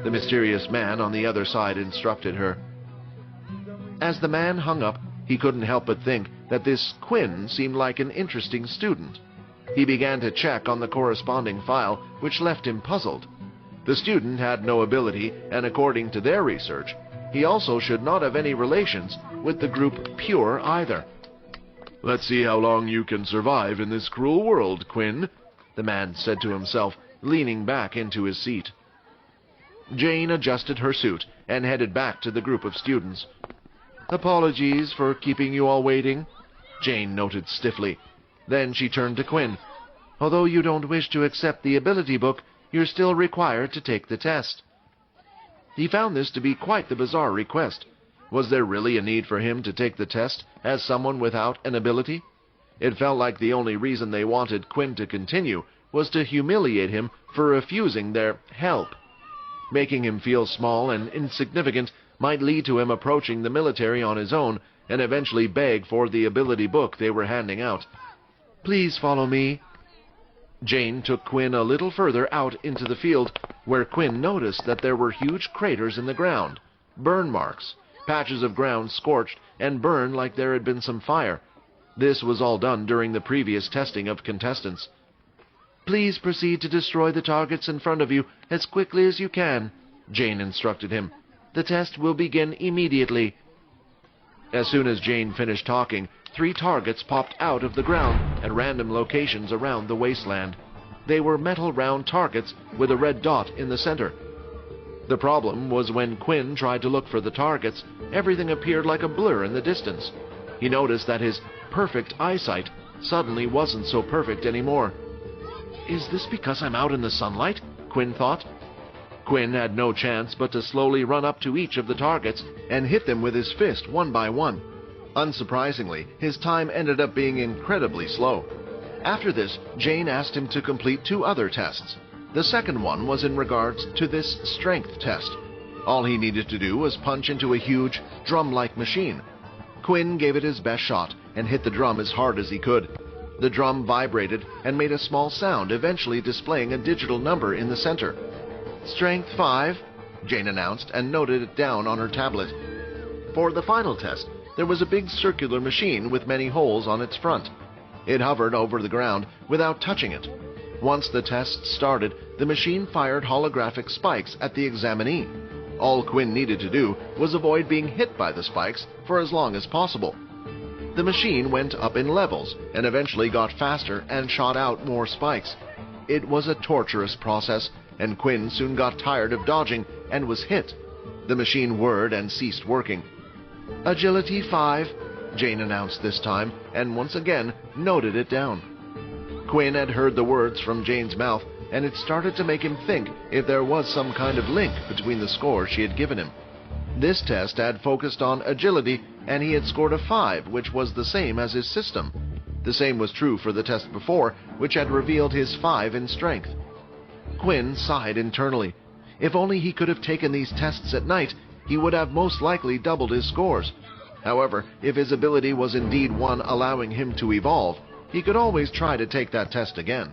the mysterious man on the other side instructed her. As the man hung up, he couldn't help but think that this Quinn seemed like an interesting student. He began to check on the corresponding file, which left him puzzled. The student had no ability, and according to their research, he also should not have any relations with the group Pure either. "Let's see how long you can survive in this cruel world, Quinn," the man said to himself, leaning back into his seat. Jane adjusted her suit and headed back to the group of students. "Apologies for keeping you all waiting," Jane noted stiffly. Then she turned to Quinn. "Although you don't wish to accept the ability book, you're still required to take the test." He found this to be quite the bizarre request. Was there really a need for him to take the test as someone without an ability? It felt like the only reason they wanted Quinn to continue was to humiliate him for refusing their help. Making him feel small and insignificant might lead to him approaching the military on his own and eventually beg for the ability book they were handing out. "Please follow me." Jane took Quinn a little further out into the field, where Quinn noticed that there were huge craters in the ground, burn marks, patches of ground scorched and burned like there had been some fire. This was all done during the previous testing of contestants. "Please proceed to destroy the targets in front of you as quickly as you can," Jane instructed him. "The test will begin immediately." As soon as Jane finished talking, 3 targets popped out of the ground at random locations around the wasteland. They were metal round targets with a red dot in the center. The problem was when Quinn tried to look for the targets, everything appeared like a blur in the distance. He noticed that his perfect eyesight suddenly wasn't so perfect anymore. "Is this because I'm out in the sunlight?" Quinn thought. Quinn had no chance but to slowly run up to each of the targets and hit them with his fist one by one. Unsurprisingly, his time ended up being incredibly slow. After this, Jane asked him to complete 2 other tests. The second one was in regards to this strength test. All he needed to do was punch into a huge, drum-like machine. Quinn gave it his best shot and hit the drum as hard as he could. The drum vibrated and made a small sound, eventually displaying a digital number in the center. "Strength 5, Jane announced and noted it down on her tablet. For the final test, there was a big circular machine with many holes on its front. It hovered over the ground without touching it. Once the test started, the machine fired holographic spikes at the examinee. All Quinn needed to do was avoid being hit by the spikes for as long as possible. The machine went up in levels and eventually got faster and shot out more spikes. It was a torturous process, and Quinn soon got tired of dodging and was hit. The machine whirred and ceased working. "Agility 5, Jane announced this time, and once again noted it down. Quinn had heard the words from Jane's mouth, and it started to make him think if there was some kind of link between the scores she had given him. This test had focused on agility, and he had scored a 5, which was the same as his system. The same was true for the test before, which had revealed his 5 in strength. Quinn sighed internally. If only he could have taken these tests at night, he would have most likely doubled his scores. However, if his ability was indeed one allowing him to evolve, he could always try to take that test again.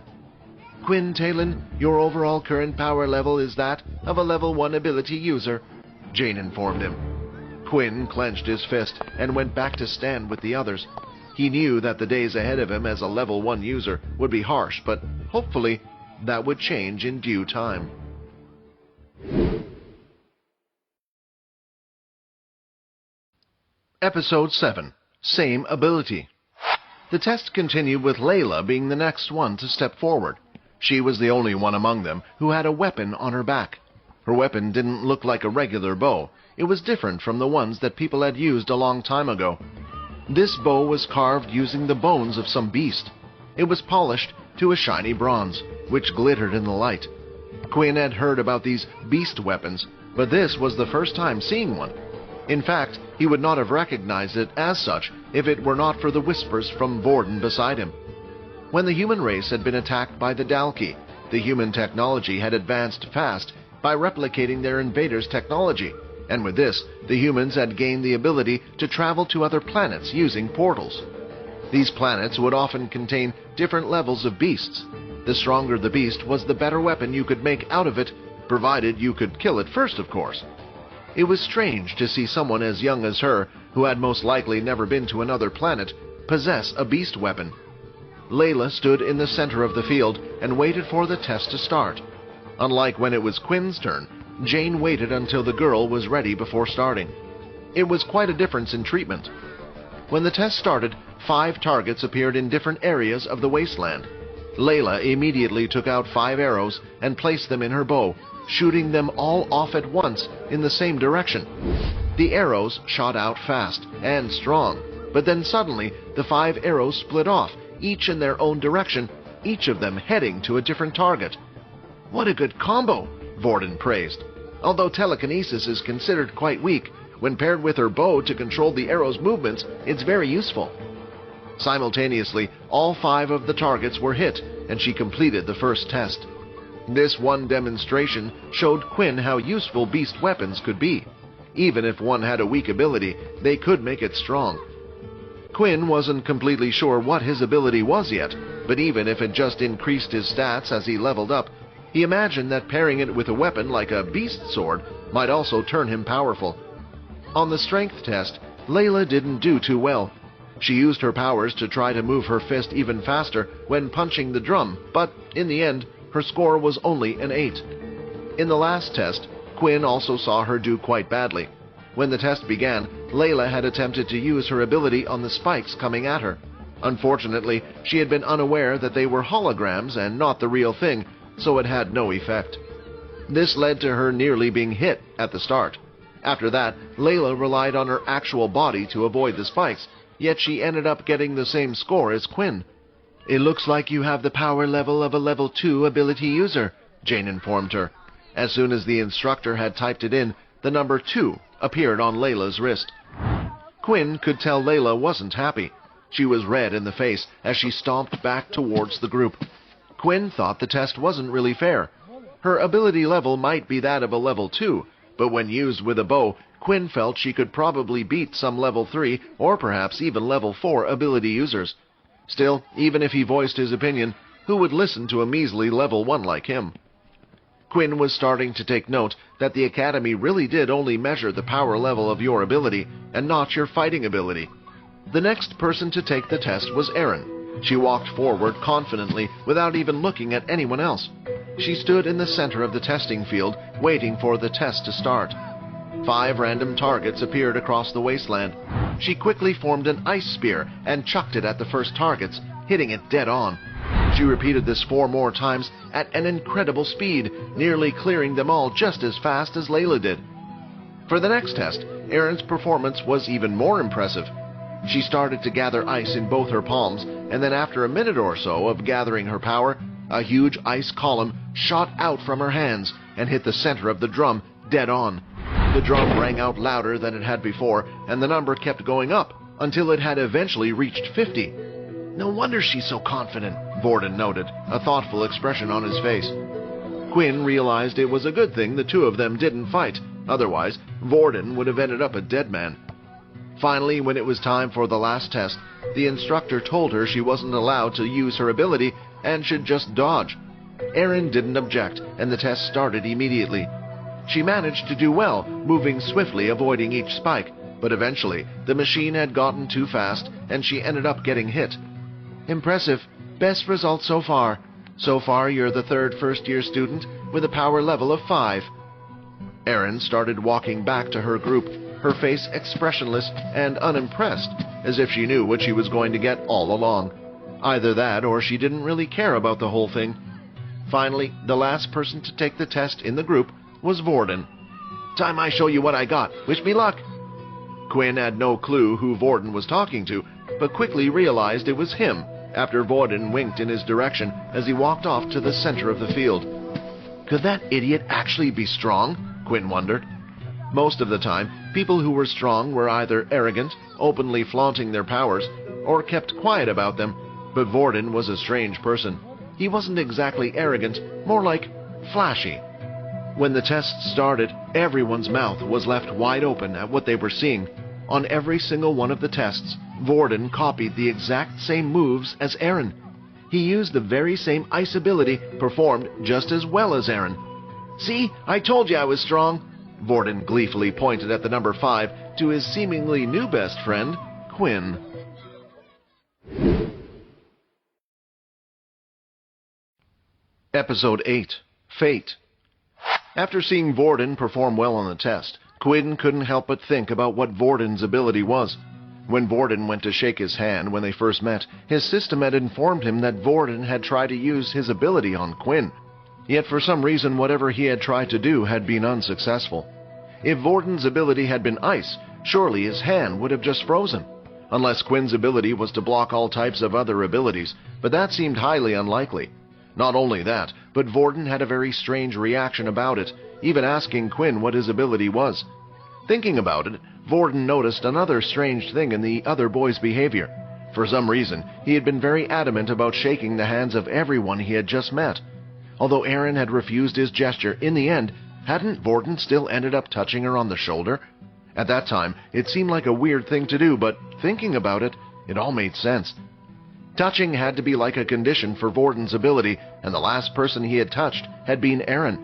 "Quinn Talon, your overall current power level is that of a level 1 ability user," Jane informed him. Quinn clenched his fist and went back to stand with the others. He knew that the days ahead of him as a level 1 user would be harsh, but hopefully that would change in due time. Episode 7. Same Ability. The test continued with Layla being the next one to step forward. She was the only one among them who had a weapon on her back. Her weapon didn't look like a regular bow. It was different from the ones that people had used a long time ago. This bow was carved using the bones of some beast. It was polished to a shiny bronze, which glittered in the light. Quinn had heard about these beast weapons, but this was the first time seeing one. In fact, he would not have recognized it as such if it were not for the whispers from Vorden beside him. When the human race had been attacked by the Dalki, the human technology had advanced fast by replicating their invaders' technology, and with this, the humans had gained the ability to travel to other planets using portals. These planets would often contain different levels of beasts. The stronger the beast was, the better weapon you could make out of it, provided you could kill it first, of course. It was strange to see someone as young as her, who had most likely never been to another planet, possess a beast weapon. Layla stood in the center of the field and waited for the test to start. Unlike when it was Quinn's turn, Jane waited until the girl was ready before starting. It was quite a difference in treatment. When the test started, 5 targets appeared in different areas of the wasteland. Layla immediately took out 5 arrows and placed them in her bow, shooting them all off at once in the same direction. The arrows shot out fast and strong, but then suddenly the 5 arrows split off, each in their own direction, each of them heading to a different target. "What a good combo," Vorden praised. Although telekinesis is considered quite weak, when paired with her bow to control the arrow's movements, it's very useful. Simultaneously, all 5 of the targets were hit, and she completed the first test. This one demonstration showed Quinn how useful beast weapons could be. Even if one had a weak ability, they could make it strong. Quinn wasn't completely sure what his ability was yet, but even if it just increased his stats as he leveled up, he imagined that pairing it with a weapon like a beast sword might also turn him powerful. On the strength test, Layla didn't do too well. She used her powers to try to move her fist even faster when punching the drum, but in the end, her score was only an 8. In the last test, Quinn also saw her do quite badly. When the test began, Layla had attempted to use her ability on the spikes coming at her. Unfortunately, she had been unaware that they were holograms and not the real thing, so it had no effect. This led to her nearly being hit at the start. After that, Layla relied on her actual body to avoid the spikes, yet she ended up getting the same score as Quinn. "It looks like you have the power level of a level 2 ability user," Jane informed her. As soon as the instructor had typed it in, the number 2 appeared on Layla's wrist. Quinn could tell Layla wasn't happy. She was red in the face as she stomped back towards the group. Quinn thought the test wasn't really fair. Her ability level might be that of a level 2, but when used with a bow, Quinn felt she could probably beat some level 3 or perhaps even level 4 ability users. Still, even if he voiced his opinion, who would listen to a measly level 1 like him? Quinn was starting to take note that the Academy really did only measure the power level of your ability and not your fighting ability. The next person to take the test was Erin. She walked forward confidently without even looking at anyone else. She stood in the center of the testing field, waiting for the test to start. 5 random targets appeared across the wasteland. She quickly formed an ice spear and chucked it at the first targets, hitting it dead on. She repeated this 4 more times at an incredible speed, nearly clearing them all just as fast as Layla did. For the next test, Erin's performance was even more impressive. She started to gather ice in both her palms, and then after a minute or so of gathering her power, a huge ice column shot out from her hands and hit the center of the drum dead on. The drum rang out louder than it had before, and the number kept going up until it had eventually reached 50. "No wonder she's so confident," Vorden noted, a thoughtful expression on his face. Quinn realized it was a good thing the 2 of them didn't fight, otherwise Vorden would have ended up a dead man. Finally, when it was time for the last test, the instructor told her she wasn't allowed to use her ability and should just dodge. Erin didn't object, and the test started immediately. She managed to do well, moving swiftly, avoiding each spike, but eventually the machine had gotten too fast, and she ended up getting hit. "Impressive. Best result so far. So far, you're the 3rd first-year student with a power level of 5. Erin started walking back to her group, her face expressionless and unimpressed, as if she knew what she was going to get all along. Either that, or she didn't really care about the whole thing. Finally, the last person to take the test in the group was Vorden. "Time I show you what I got. Wish me luck." Quinn had no clue who Vorden was talking to, but quickly realized it was him after Vorden winked in his direction as he walked off to the center of the field. Could that idiot actually be strong? Quinn wondered. Most of the time, people who were strong were either arrogant, openly flaunting their powers, or kept quiet about them, but Vorden was a strange person. He wasn't exactly arrogant, more like flashy. When the test started, everyone's mouth was left wide open at what they were seeing. On every single one of the tests, Vorden copied the exact same moves as Aaron. He used the very same ice ability, performed just as well as Aaron. "See, I told you I was strong." Vorden gleefully pointed at the number 5 to his seemingly new best friend, Quinn. Episode 8. Fate. After seeing Vorden perform well on the test, Quinn couldn't help but think about what Vorden's ability was. When Vorden went to shake his hand when they first met, his system had informed him that Vorden had tried to use his ability on Quinn. Yet for some reason whatever he had tried to do had been unsuccessful. If Vorden's ability had been ice, surely his hand would have just frozen. Unless Quinn's ability was to block all types of other abilities, but that seemed highly unlikely. Not only that, but Vorden had a very strange reaction about it, even asking Quinn what his ability was. Thinking about it, Vorden noticed another strange thing in the other boy's behavior. For some reason, he had been very adamant about shaking the hands of everyone he had just met. Although Aaron had refused his gesture, in the end, hadn't Vorden still ended up touching her on the shoulder? At that time, it seemed like a weird thing to do, but thinking about it, it all made sense. Touching had to be like a condition for Vorden's ability, and the last person he had touched had been Aaron.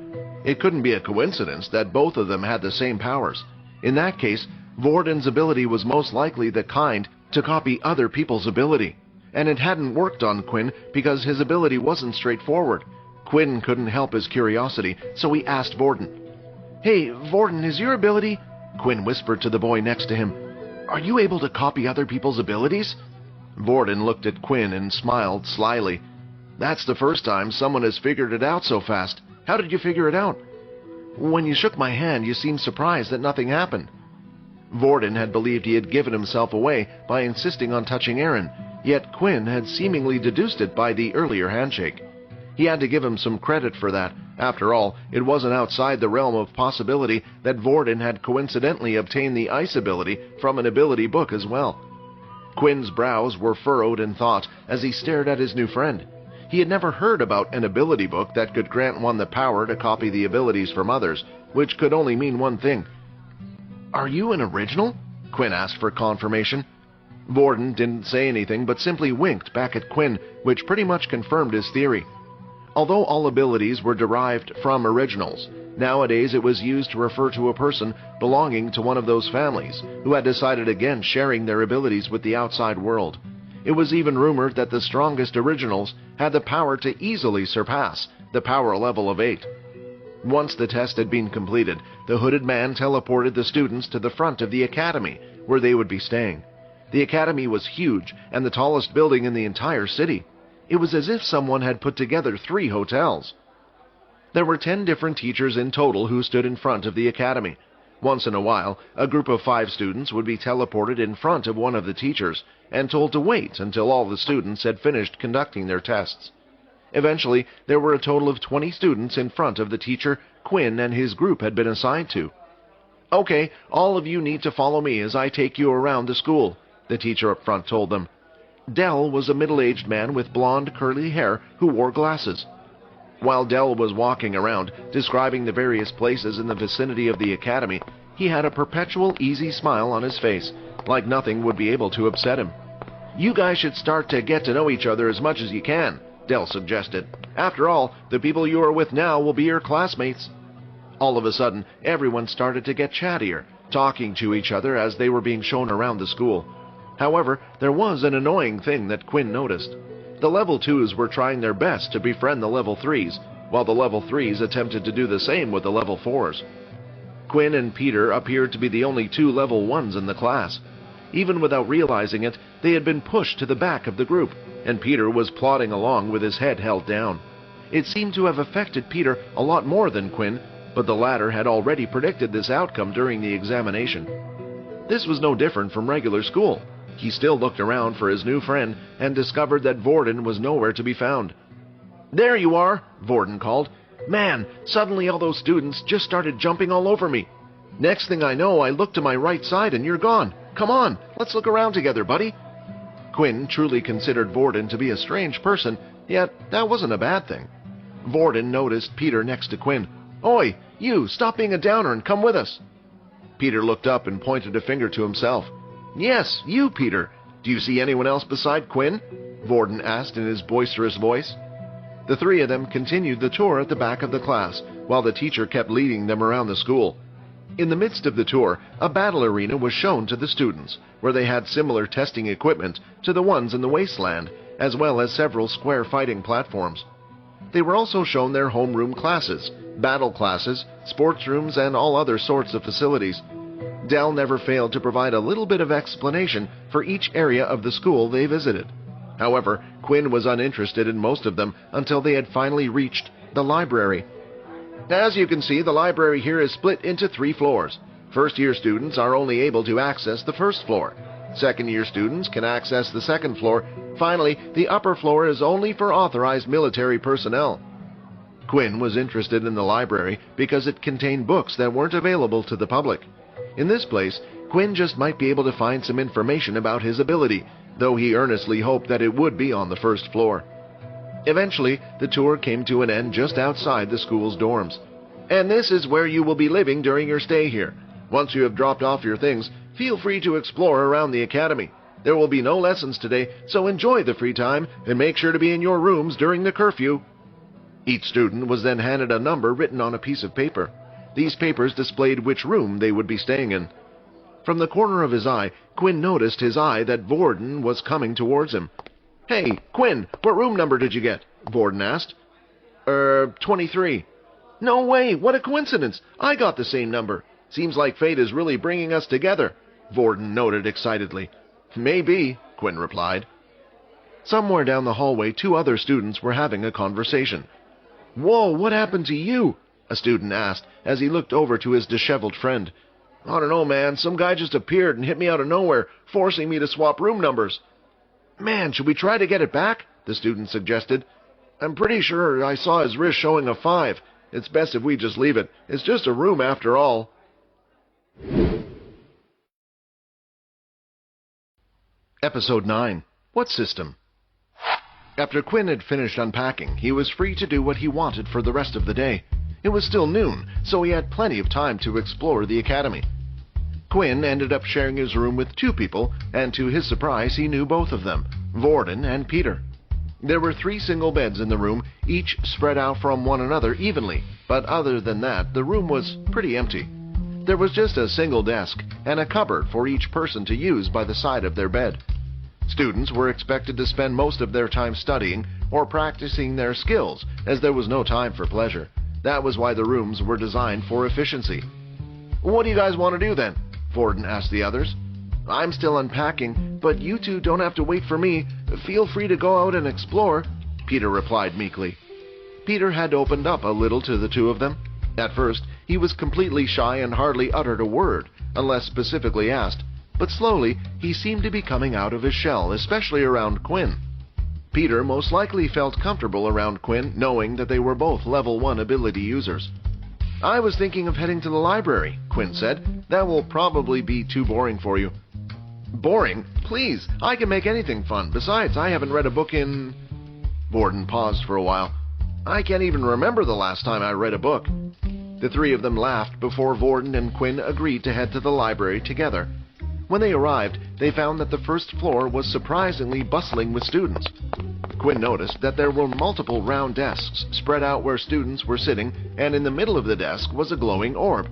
It couldn't be a coincidence that both of them had the same powers. In that case, Vorden's ability was most likely the kind to copy other people's ability. And it hadn't worked on Quinn because his ability wasn't straightforward. Quinn couldn't help his curiosity, so he asked Vorden. "Hey, Vorden, is your ability—" Quinn whispered to the boy next to him. "Are you able to copy other people's abilities?" Vorden looked at Quinn and smiled slyly. "That's the first time someone has figured it out so fast. How did you figure it out?" "When you shook my hand, you seemed surprised that nothing happened." Vorden had believed he had given himself away by insisting on touching Aaron, yet Quinn had seemingly deduced it by the earlier handshake. He had to give him some credit for that. After all, it wasn't outside the realm of possibility that Vorden had coincidentally obtained the ice ability from an ability book as well. Quinn's brows were furrowed in thought as he stared at his new friend. He had never heard about an ability book that could grant one the power to copy the abilities from others, which could only mean one thing. "Are you an original?" Quinn asked for confirmation. Vorden didn't say anything but simply winked back at Quinn, which pretty much confirmed his theory. Although all abilities were derived from originals, nowadays it was used to refer to a person belonging to one of those families who had decided against sharing their abilities with the outside world. It was even rumored that the strongest originals had the power to easily surpass the power level of 8. Once the test had been completed, the hooded man teleported the students to the front of the academy, where they would be staying. The academy was huge and the tallest building in the entire city. It was as if someone had put together 3 hotels. There were 10 different teachers in total who stood in front of the academy. Once in a while, a group of 5 students would be teleported in front of one of the teachers and told to wait until all the students had finished conducting their tests. Eventually, there were a total of 20 students in front of the teacher Quinn and his group had been assigned to. "Okay, all of you need to follow me as I take you around the school," the teacher up front told them. Dell was a middle-aged man with blonde, curly hair who wore glasses. While Dell was walking around, describing the various places in the vicinity of the academy, he had a perpetual easy smile on his face, like nothing would be able to upset him. "You guys should start to get to know each other as much as you can," Dell suggested. "After all, the people you are with now will be your classmates." All of a sudden, everyone started to get chattier, talking to each other as they were being shown around the school. However, there was an annoying thing that Quinn noticed. The level 2s were trying their best to befriend the level 3s, while the level 3s attempted to do the same with the level 4s. Quinn and Peter appeared to be the only 2 level 1s in the class. Even without realizing it, they had been pushed to the back of the group, and Peter was plodding along with his head held down. It seemed to have affected Peter a lot more than Quinn, but the latter had already predicted this outcome during the examination. This was no different from regular school. He still looked around for his new friend and discovered that Vorden was nowhere to be found. "There you are," Vorden called. "Man, suddenly all those students just started jumping all over me. Next thing I know, I look to my right side and you're gone. Come on, let's look around together, buddy." Quinn truly considered Vorden to be a strange person, yet that wasn't a bad thing. Vorden noticed Peter next to Quinn. "Oi, you, stop being a downer and come with us." Peter looked up and pointed a finger to himself. "Yes, you, Peter. Do you see anyone else beside Quinn?" Vorden asked in his boisterous voice. The three of them continued the tour at the back of the class, while the teacher kept leading them around the school. In the midst of the tour, a battle arena was shown to the students, where they had similar testing equipment to the ones in the wasteland, as well as several square fighting platforms. They were also shown their homeroom classes, battle classes, sports rooms, and all other sorts of facilities. Dell never failed to provide a little bit of explanation for each area of the school they visited. However, Quinn was uninterested in most of them until they had finally reached the library. "As you can see, the library here is split into 3 floors. First-year students are only able to access the first floor. Second-year students can access the second floor. Finally, the upper floor is only for authorized military personnel." Quinn was interested in the library because it contained books that weren't available to the public. In this place, Quinn just might be able to find some information about his ability, though he earnestly hoped that it would be on the first floor. Eventually, the tour came to an end just outside the school's dorms. "And this is where you will be living during your stay here. Once you have dropped off your things, feel free to explore around the academy. There will be no lessons today, so enjoy the free time and make sure to be in your rooms during the curfew." Each student was then handed a number written on a piece of paper. These papers displayed which room they would be staying in. From the corner of his eye, Quinn noticed his eye that Vorden was coming towards him. "Hey, Quinn, what room number did you get?" Vorden asked. 23. "No way, what a coincidence! I got the same number. Seems like fate is really bringing us together," Vorden noted excitedly. "Maybe," Quinn replied. Somewhere down the hallway, 2 other students were having a conversation. "Whoa, what happened to you?" a student asked as he looked over to his disheveled friend. "I don't know, man. Some guy just appeared and hit me out of nowhere, forcing me to swap room numbers." "Man, should we try to get it back?" the student suggested. "I'm pretty sure I saw his wrist showing a 5. It's best if we just leave it. It's just a room after all." Episode 9. What System? After Quinn had finished unpacking, he was free to do what he wanted for the rest of the day. It was still noon, so he had plenty of time to explore the academy. Quinn ended up sharing his room with 2 people, and to his surprise he knew both of them, Vorden and Peter. There were 3 single beds in the room, each spread out from one another evenly, but other than that, the room was pretty empty. There was just a single desk and a cupboard for each person to use by the side of their bed. Students were expected to spend most of their time studying or practicing their skills, as there was no time for pleasure. That was why the rooms were designed for efficiency. "What do you guys want to do then?" Vorden asked the others. "I'm still unpacking, but you 2 don't have to wait for me. Feel free to go out and explore," Peter replied meekly. Peter had opened up a little to the 2 of them. At first, he was completely shy and hardly uttered a word, unless specifically asked, but slowly he seemed to be coming out of his shell, especially around Quinn. Peter most likely felt comfortable around Quinn, knowing that they were both level 1 ability users. "I was thinking of heading to the library," Quinn said. "That will probably be too boring for you." "Boring? Please, I can make anything fun. Besides, I haven't read a book in..." Vorden paused for a while. "I can't even remember the last time I read a book." The 3 of them laughed before Vorden and Quinn agreed to head to the library together. When they arrived, they found that the first floor was surprisingly bustling with students. Quinn noticed that there were multiple round desks spread out where students were sitting, and in the middle of the desk was a glowing orb.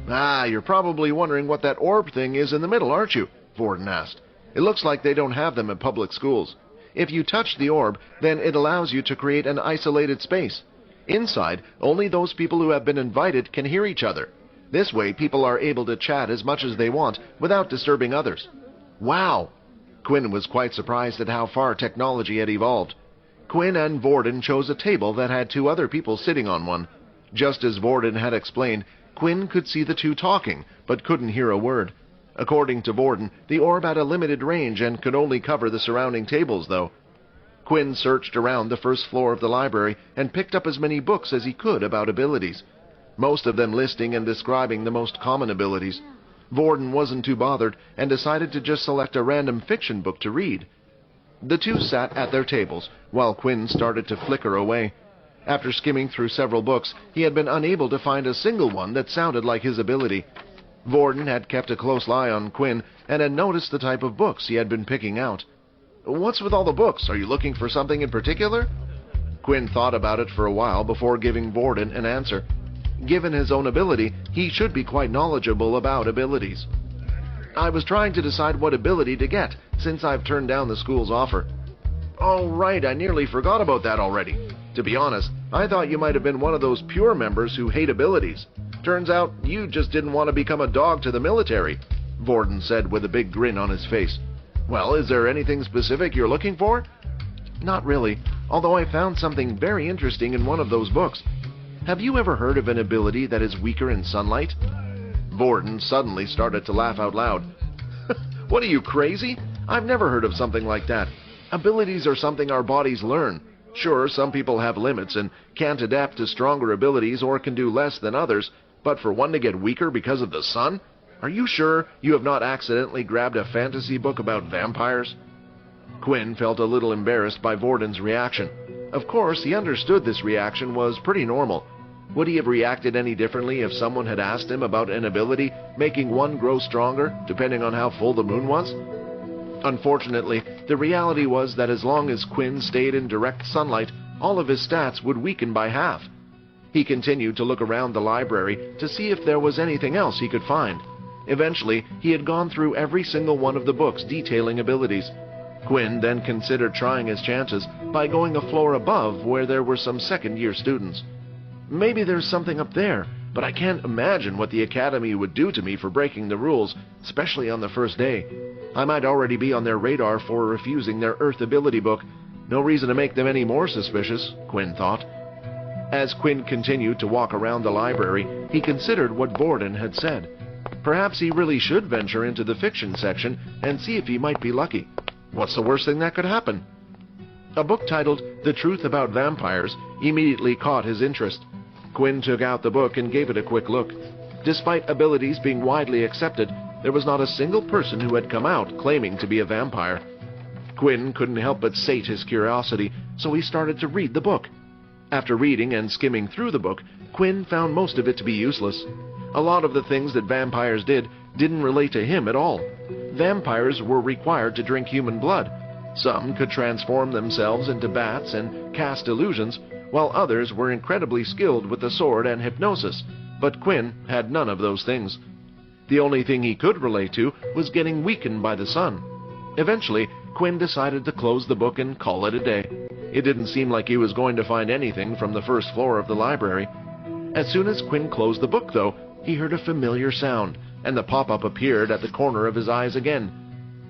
"Ah, you're probably wondering what that orb thing is in the middle, aren't you?" Vorden asked. "It looks like they don't have them in public schools. If you touch the orb, then it allows you to create an isolated space. Inside, only those people who have been invited can hear each other. This way, people are able to chat as much as they want without disturbing others." "Wow!" Quinn was quite surprised at how far technology had evolved. Quinn and Vorden chose a table that had 2 other people sitting on one. Just as Vorden had explained, Quinn could see the 2 talking, but couldn't hear a word. According to Vorden, the orb had a limited range and could only cover the surrounding tables, though. Quinn searched around the first floor of the library and picked up as many books as he could about abilities, most of them listing and describing the most common abilities. Vorden wasn't too bothered and decided to just select a random fiction book to read. The two sat at their tables while Quinn started to flicker away. After skimming through several books, he had been unable to find a single one that sounded like his ability. Vorden had kept a close eye on Quinn and had noticed the type of books he had been picking out. "What's with all the books? Are you looking for something in particular?" Quinn thought about it for a while before giving Vorden an answer. Given his own ability, he should be quite knowledgeable about abilities. "I was trying to decide what ability to get, since I've turned down the school's offer." "Oh, right, I nearly forgot about that already. To be honest, I thought you might have been one of those pure members who hate abilities. Turns out you just didn't want to become a dog to the military," Vorden said with a big grin on his face. "Well, is there anything specific you're looking for?" "Not really, although I found something very interesting in one of those books. Have you ever heard of an ability that is weaker in sunlight?" Vorden suddenly started to laugh out loud. "What are you, crazy? I've never heard of something like that. Abilities are something our bodies learn. Sure, some people have limits and can't adapt to stronger abilities or can do less than others, but for one to get weaker because of the sun? Are you sure you have not accidentally grabbed a fantasy book about vampires?" Quinn felt a little embarrassed by Vorden's reaction. Of course, he understood this reaction was pretty normal. Would he have reacted any differently if someone had asked him about an ability making one grow stronger, depending on how full the moon was? Unfortunately, the reality was that as long as Quinn stayed in direct sunlight, all of his stats would weaken by half. He continued to look around the library to see if there was anything else he could find. Eventually, he had gone through every single one of the books detailing abilities. Quinn then considered trying his chances by going a floor above where there were some second-year students. "Maybe there's something up there, but I can't imagine what the academy would do to me for breaking the rules, especially on the first day. I might already be on their radar for refusing their Earth ability book. No reason to make them any more suspicious," Quinn thought. As Quinn continued to walk around the library, he considered what Vorden had said. Perhaps he really should venture into the fiction section and see if he might be lucky. What's the worst thing that could happen? A book titled The Truth About Vampires immediately caught his interest. Quinn took out the book and gave it a quick look. Despite abilities being widely accepted, there was not a single person who had come out claiming to be a vampire. Quinn couldn't help but sate his curiosity, so he started to read the book. After reading and skimming through the book, Quinn found most of it to be useless. A lot of the things that vampires didn't relate to him at all. Vampires were required to drink human blood. Some could transform themselves into bats and cast illusions, while others were incredibly skilled with the sword and hypnosis, but Quinn had none of those things. The only thing he could relate to was getting weakened by the sun. Eventually, Quinn decided to close the book and call it a day. It didn't seem like he was going to find anything from the first floor of the library. As soon as Quinn closed the book, though, he heard a familiar sound, and the pop-up appeared at the corner of his eyes again.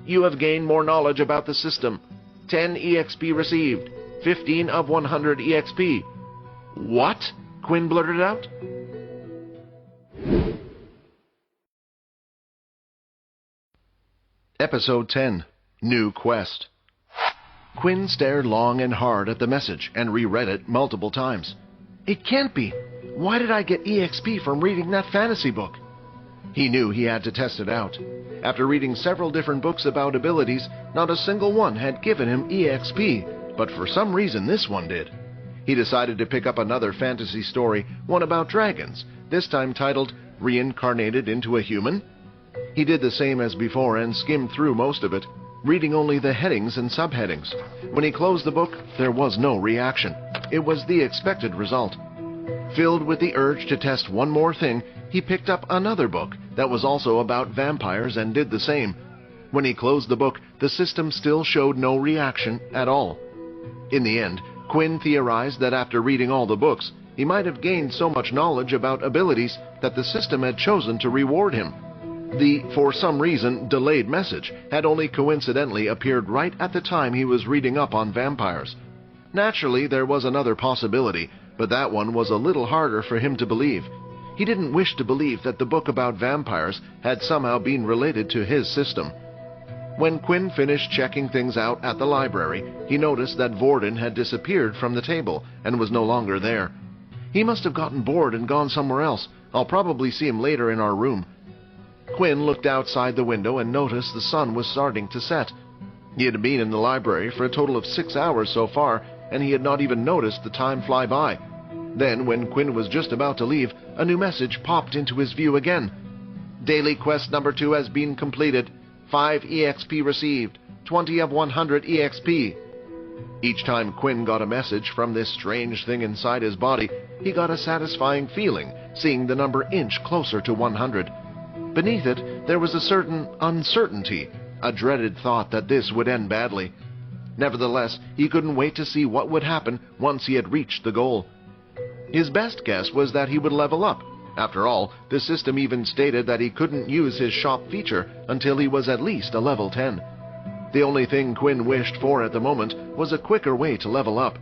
"You have gained more knowledge about the system. 10 EXP received. 15 of 100 EXP. "What?" Quinn blurted out. Episode 10. New Quest. Quinn stared long and hard at the message and reread it multiple times. It can't be. Why did I get EXP from reading that fantasy book? He knew he had to test it out. After reading several different books about abilities, not a single one had given him EXP, but for some reason this one did. He decided to pick up another fantasy story, one about dragons, this time titled Reincarnated into a Human. He did the same as before and skimmed through most of it, reading only the headings and subheadings. When he closed the book, there was no reaction. It was the expected result. Filled with the urge to test one more thing, he picked up another book that was also about vampires and did the same. When he closed the book, the system still showed no reaction at all. In the end, Quinn theorized that after reading all the books, he might have gained so much knowledge about abilities that the system had chosen to reward him. The, for some reason, delayed message had only coincidentally appeared right at the time he was reading up on vampires. Naturally, there was another possibility, but that one was a little harder for him to believe. He didn't wish to believe that the book about vampires had somehow been related to his system. When Quinn finished checking things out at the library, he noticed that Vorden had disappeared from the table and was no longer there. He must have gotten bored and gone somewhere else. I'll probably see him later in our room. Quinn looked outside the window and noticed the sun was starting to set. He had been in the library for a total of 6 hours so far, and he had not even noticed the time fly by. Then, when Quinn was just about to leave, a new message popped into his view again. Daily quest number 2 has been completed. 5 EXP received. 20 of 100 EXP. Each time Quinn got a message from this strange thing inside his body, he got a satisfying feeling, seeing the number inch closer to 100. Beneath it, there was a certain uncertainty, a dreaded thought that this would end badly. Nevertheless, he couldn't wait to see what would happen once he had reached the goal. His best guess was that he would level up. After all, the system even stated that he couldn't use his shop feature until he was at least a level 10. The only thing Quinn wished for at the moment was a quicker way to level up.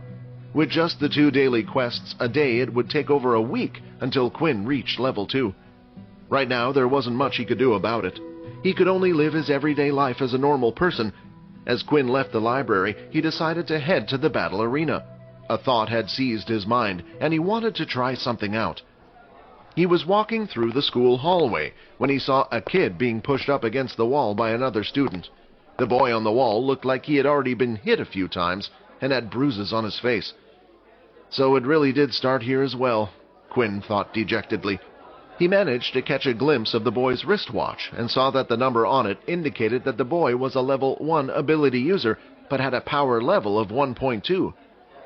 With just the 2 daily quests a day, it would take over a week until Quinn reached level 2. Right now, there wasn't much he could do about it. He could only live his everyday life as a normal person. As Quinn left the library, he decided to head to the battle arena. A thought had seized his mind, and he wanted to try something out. He was walking through the school hallway when he saw a kid being pushed up against the wall by another student. The boy on the wall looked like he had already been hit a few times and had bruises on his face. So it really did start here as well, Quinn thought dejectedly. He managed to catch a glimpse of the boy's wristwatch and saw that the number on it indicated that the boy was a level 1 ability user but had a power level of 1.2.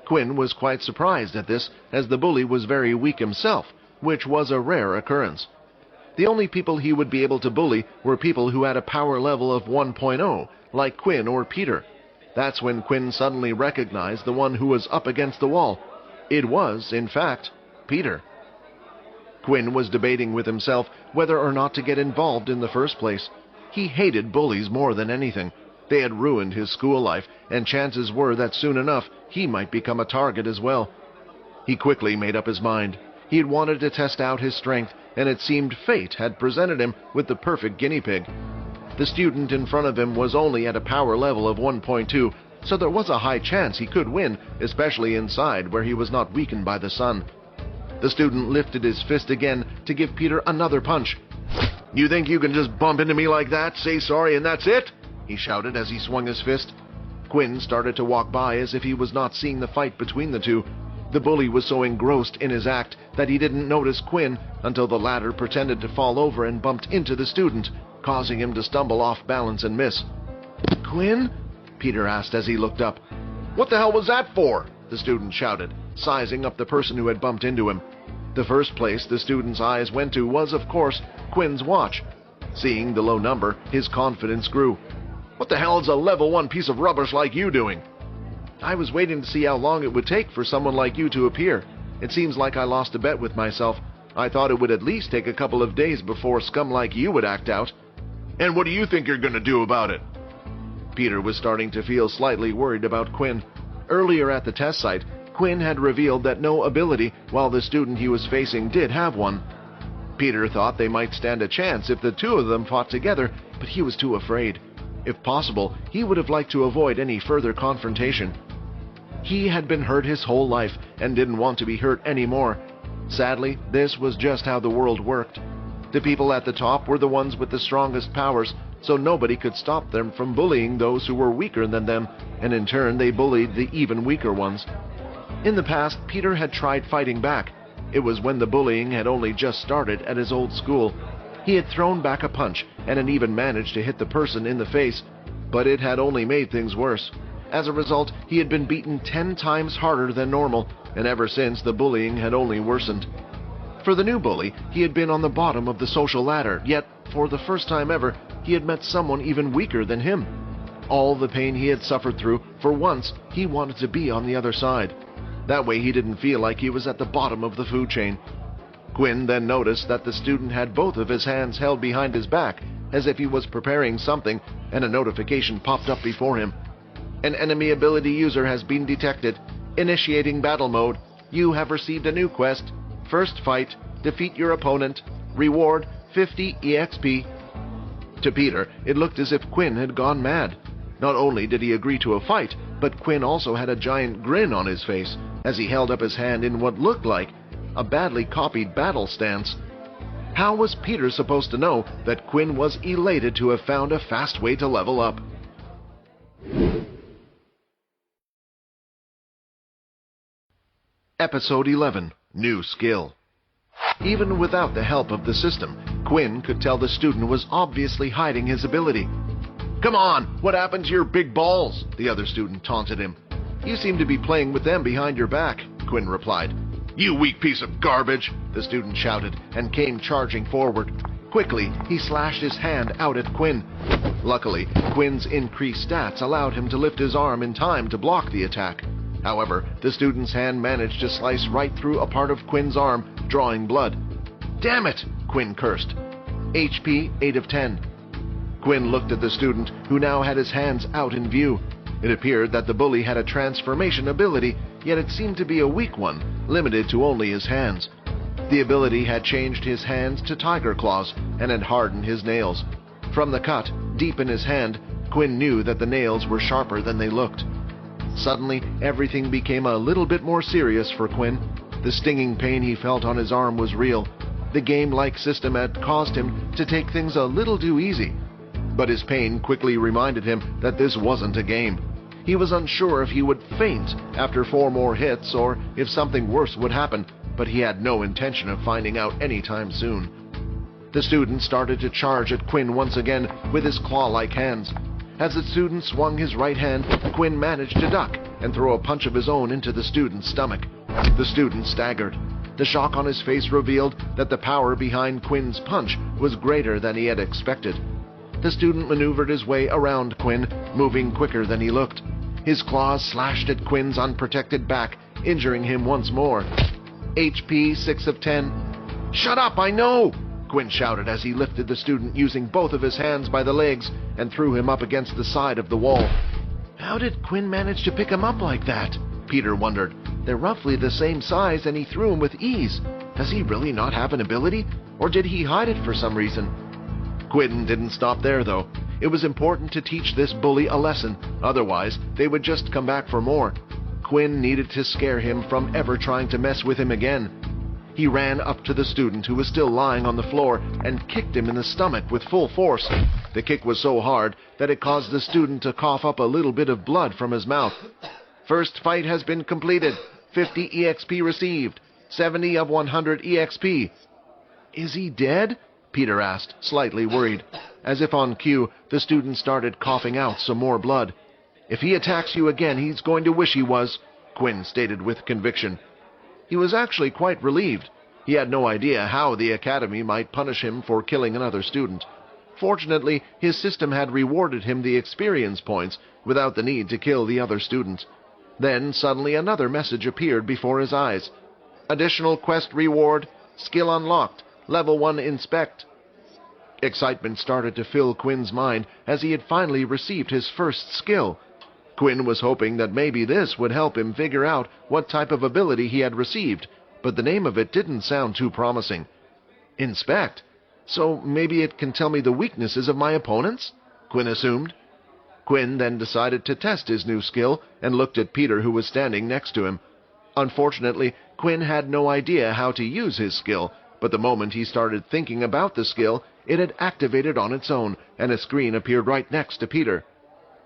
Quinn was quite surprised at this, as the bully was very weak himself, which was a rare occurrence. The only people he would be able to bully were people who had a power level of 1.0, like Quinn or Peter. That's when Quinn suddenly recognized the one who was up against the wall. It was, in fact, Peter. Quinn was debating with himself whether or not to get involved in the first place. He hated bullies more than anything. They had ruined his school life, and chances were that soon enough he might become a target as well. He quickly made up his mind. He had wanted to test out his strength, and it seemed fate had presented him with the perfect guinea pig. The student in front of him was only at a power level of 1.2, so there was a high chance he could win, especially inside where he was not weakened by the sun. The student lifted his fist again to give Peter another punch. "You think you can just bump into me like that, say sorry, and that's it?" he shouted as he swung his fist. Quinn started to walk by as if he was not seeing the fight between the two. The bully was so engrossed in his act that he didn't notice Quinn until the latter pretended to fall over and bumped into the student, causing him to stumble off balance and miss. "Quinn?" Peter asked as he looked up. "What the hell was that for?" the student shouted, sizing up the person who had bumped into him. The first place the student's eyes went to was, of course, Quinn's watch. Seeing the low number, his confidence grew. "What the hell is a level 1 piece of rubbish like you doing?" "I was waiting to see how long it would take for someone like you to appear. It seems like I lost a bet with myself. I thought it would at least take a couple of days before scum like you would act out." "And what do you think you're going to do about it?" Peter was starting to feel slightly worried about Quinn. Earlier at the test site, Quinn had revealed that no ability, while the student he was facing did have one. Peter thought they might stand a chance if the two of them fought together, but he was too afraid. If possible, he would have liked to avoid any further confrontation. He had been hurt his whole life and didn't want to be hurt anymore. Sadly, this was just how the world worked. The people at the top were the ones with the strongest powers, so nobody could stop them from bullying those who were weaker than them, and in turn they bullied the even weaker ones. In the past, Peter had tried fighting back. It was when the bullying had only just started at his old school. He had thrown back a punch and had even managed to hit the person in the face, but it had only made things worse. As a result, he had been beaten 10 times harder than normal, and ever since the bullying had only worsened. For the new bully, he had been on the bottom of the social ladder, yet, for the first time ever, he had met someone even weaker than him. All the pain he had suffered through, for once, he wanted to be on the other side. That way he didn't feel like he was at the bottom of the food chain. Quinn then noticed that the student had both of his hands held behind his back, as if he was preparing something, and a notification popped up before him. "An enemy ability user has been detected. Initiating battle mode. You have received a new quest. First fight, Defeat your opponent. Reward 50 EXP. To Peter, it looked as if Quinn had gone mad. Not only did he agree to a fight, but Quinn also had a giant grin on his face as he held up his hand in what looked like a badly copied battle stance. How was Peter supposed to know that Quinn was elated to have found a fast way to level up? Episode 11. New Skill. Even without the help of the system, Quinn could tell the student was obviously hiding his ability. "Come on, what happened to your big balls?" the other student taunted him. "You seem to be playing with them behind your back," Quinn replied. "You weak piece of garbage," the student shouted and came charging forward. Quickly, he slashed his hand out at Quinn. Luckily, Quinn's increased stats allowed him to lift his arm in time to block the attack. However, the student's hand managed to slice right through a part of Quinn's arm, drawing blood. "Damn it!" Quinn cursed. HP 8 of 10. Quinn looked at the student, who now had his hands out in view. It appeared that the bully had a transformation ability, yet it seemed to be a weak one, limited to only his hands. The ability had changed his hands to tiger claws and had hardened his nails. From the cut, deep in his hand, Quinn knew that the nails were sharper than they looked. Suddenly, everything became a little bit more serious for Quinn. The stinging pain he felt on his arm was real. The game-like system had caused him to take things a little too easy. But his pain quickly reminded him that this wasn't a game. He was unsure if he would faint after 4 more hits or if something worse would happen, but he had no intention of finding out anytime soon. The student started to charge at Quinn once again with his claw-like hands. As the student swung his right hand, Quinn managed to duck and throw a punch of his own into the student's stomach. The student staggered. The shock on his face revealed that the power behind Quinn's punch was greater than he had expected. The student maneuvered his way around Quinn, moving quicker than he looked. His claws slashed at Quinn's unprotected back, injuring him once more. HP 6 of 10. "Shut up, I know!" Quinn shouted as he lifted the student using both of his hands by the legs and threw him up against the side of the wall. How did Quinn manage to pick him up like that? Peter wondered. They're roughly the same size and he threw him with ease. Does he really not have an ability? Or did he hide it for some reason? Quinn didn't stop there, though. It was important to teach this bully a lesson. Otherwise, they would just come back for more. Quinn needed to scare him from ever trying to mess with him again. He ran up to the student who was still lying on the floor and kicked him in the stomach with full force. The kick was so hard that it caused the student to cough up a little bit of blood from his mouth. First fight has been completed. 50 EXP received. 70 of 100 EXP. Is he dead? Peter asked, slightly worried. As if on cue, the student started coughing out some more blood. If he attacks you again, he's going to wish he was, Quinn stated with conviction. He was actually quite relieved. He had no idea how the academy might punish him for killing another student. Fortunately, his system had rewarded him the experience points without the need to kill the other student. Then suddenly another message appeared before his eyes. Additional quest reward, skill unlocked, level 1 inspect. Excitement started to fill Quinn's mind as he had finally received his first skill. Quinn was hoping that maybe this would help him figure out what type of ability he had received, but the name of it didn't sound too promising. Inspect? So maybe it can tell me the weaknesses of my opponents? Quinn assumed. Quinn then decided to test his new skill and looked at Peter, who was standing next to him. Unfortunately, Quinn had no idea how to use his skill, but the moment he started thinking about the skill, it had activated on its own, and a screen appeared right next to Peter.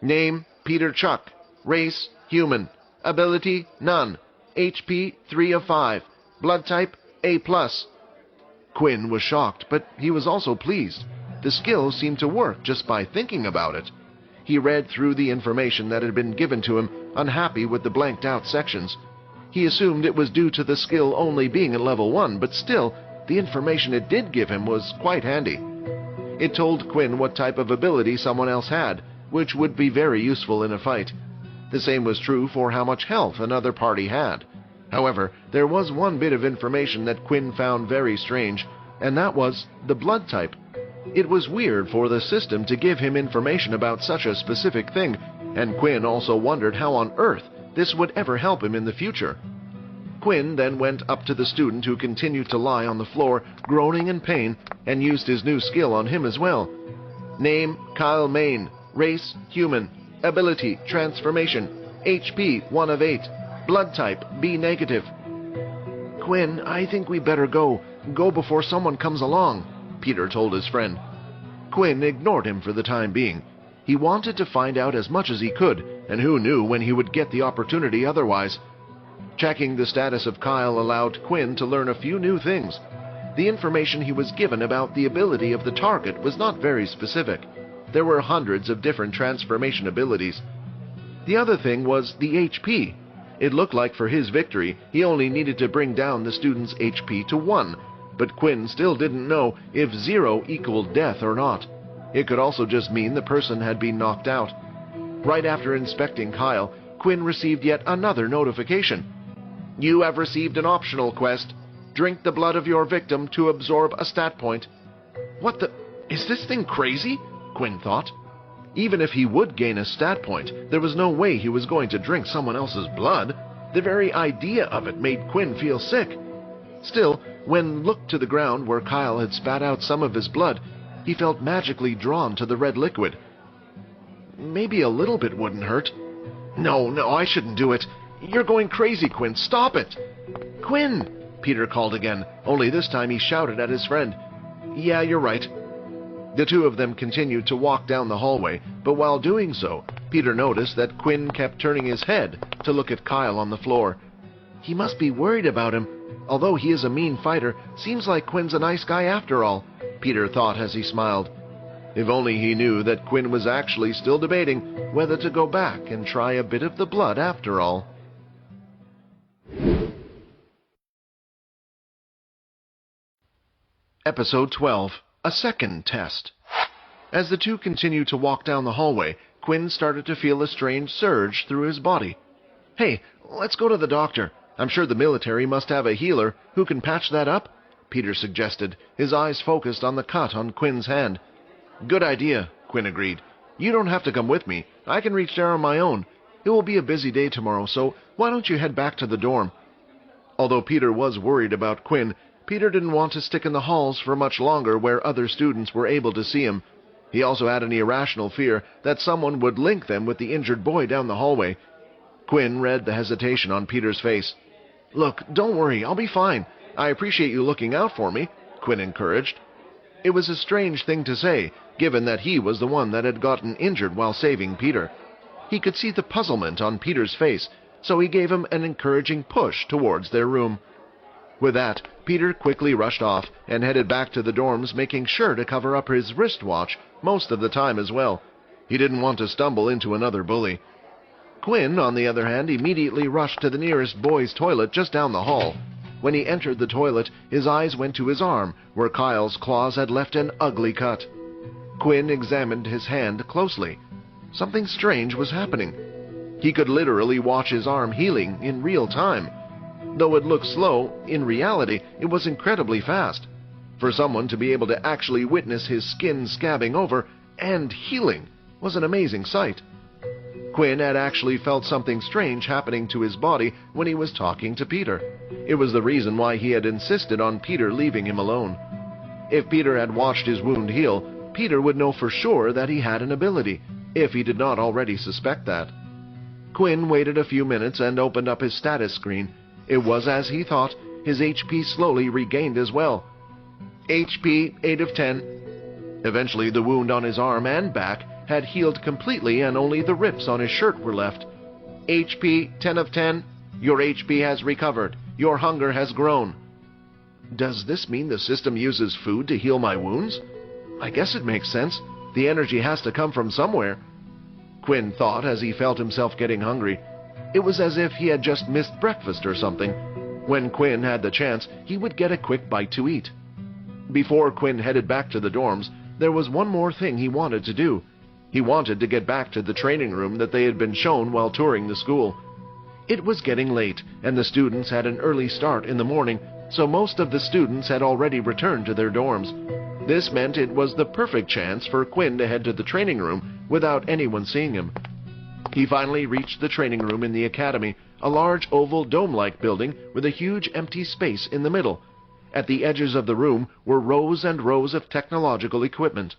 Name, Peter Chuck. Race, human. Ability, none. HP, 3 of 5. Blood type, A+. Quinn was shocked, but he was also pleased. The skill seemed to work just by thinking about it. He read through the information that had been given to him, unhappy with the blanked-out sections. He assumed it was due to the skill only being at level 1, but still, the information it did give him was quite handy. It told Quinn what type of ability someone else had, which would be very useful in a fight. The same was true for how much health another party had. However, there was one bit of information that Quinn found very strange, and that was the blood type. It was weird for the system to give him information about such a specific thing, and Quinn also wondered how on earth this would ever help him in the future. Quinn then went up to the student who continued to lie on the floor, groaning in pain, and used his new skill on him as well. Name, Kyle Main. Race, human. Ability, transformation. HP, 1 of 8. Blood type, B negative. Quinn, I think we better go. Go before someone comes along, Peter told his friend. Quinn ignored him for the time being. He wanted to find out as much as he could, and who knew when he would get the opportunity otherwise. Checking the status of Kyle allowed Quinn to learn a few new things. The information he was given about the ability of the target was not very specific. There were hundreds of different transformation abilities. The other thing was the HP. It looked like for his victory, he only needed to bring down the student's HP to 1, but Quinn still didn't know if 0 equaled death or not. It could also just mean the person had been knocked out. Right after inspecting Kyle, Quinn received yet another notification. You have received an optional quest. Drink the blood of your victim to absorb a stat point. What the... Is this thing crazy? Quinn thought. Even if he would gain a stat point, there was no way he was going to drink someone else's blood. The very idea of it made Quinn feel sick. Still, when looked to the ground where Kyle had spat out some of his blood, he felt magically drawn to the red liquid. Maybe a little bit wouldn't hurt. No, I shouldn't do it. You're going crazy, Quinn. Stop it. Quinn, Peter called again, only this time he shouted at his friend. Yeah, you're right. The two of them continued to walk down the hallway, but while doing so, Peter noticed that Quinn kept turning his head to look at Kyle on the floor. He must be worried about him. Although he is a mean fighter, seems like Quinn's a nice guy after all, Peter thought as he smiled. If only he knew that Quinn was actually still debating whether to go back and try a bit of the blood after all. Episode 12. A second test. As the two continued to walk down the hallway, Quinn started to feel a strange surge through his body. Hey, let's go to the doctor. I'm sure the military must have a healer who can patch that up, Peter suggested, his eyes focused on the cut on Quinn's hand. Good idea, Quinn agreed. You don't have to come with me. I can reach there on my own. It will be a busy day tomorrow, so why don't you head back to the dorm? Although Peter was worried about Quinn, Peter didn't want to stick in the halls for much longer where other students were able to see him. He also had an irrational fear that someone would link them with the injured boy down the hallway. Quinn read the hesitation on Peter's face. Look, don't worry, I'll be fine. I appreciate you looking out for me, Quinn encouraged. It was a strange thing to say, given that he was the one that had gotten injured while saving Peter. He could see the puzzlement on Peter's face, so he gave him an encouraging push towards their room. With that, Peter quickly rushed off and headed back to the dorms, making sure to cover up his wristwatch most of the time as well. He didn't want to stumble into another bully. Quinn, on the other hand, immediately rushed to the nearest boys' toilet just down the hall. When he entered the toilet, his eyes went to his arm, where Kyle's claws had left an ugly cut. Quinn examined his hand closely. Something strange was happening. He could literally watch his arm healing in real time. Though it looked slow, in reality, it was incredibly fast. For someone to be able to actually witness his skin scabbing over and healing was an amazing sight. Quinn had actually felt something strange happening to his body when he was talking to Peter. It was the reason why he had insisted on Peter leaving him alone. If Peter had watched his wound heal, Peter would know for sure that he had an ability, if he did not already suspect that. Quinn waited a few minutes and opened up his status screen. It was as he thought. His HP slowly regained as well. HP 8 of 10. Eventually the wound on his arm and back had healed completely and only the rips on his shirt were left. HP 10 of 10. Your HP has recovered. Your hunger has grown. Does this mean the system uses food to heal my wounds? I guess it makes sense. The energy has to come from somewhere, Quinn thought as he felt himself getting hungry. It was as if he had just missed breakfast or something. When Quinn had the chance, he would get a quick bite to eat. Before Quinn headed back to the dorms, there was one more thing he wanted to do. He wanted to get back to the training room that they had been shown while touring the school. It was getting late, and the students had an early start in the morning, so most of the students had already returned to their dorms. This meant it was the perfect chance for Quinn to head to the training room without anyone seeing him. He finally reached the training room in the academy, a large oval dome-like building with a huge empty space in the middle. At the edges of the room were rows and rows of technological equipment.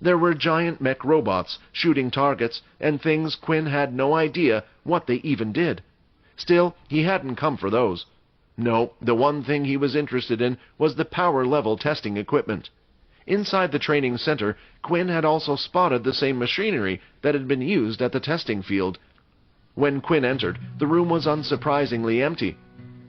There were giant mech robots shooting targets and things Quinn had no idea what they even did. Still, he hadn't come for those. No, the one thing he was interested in was the power level testing equipment. Inside the training center, Quinn had also spotted the same machinery that had been used at the testing field. When Quinn entered, the room was unsurprisingly empty.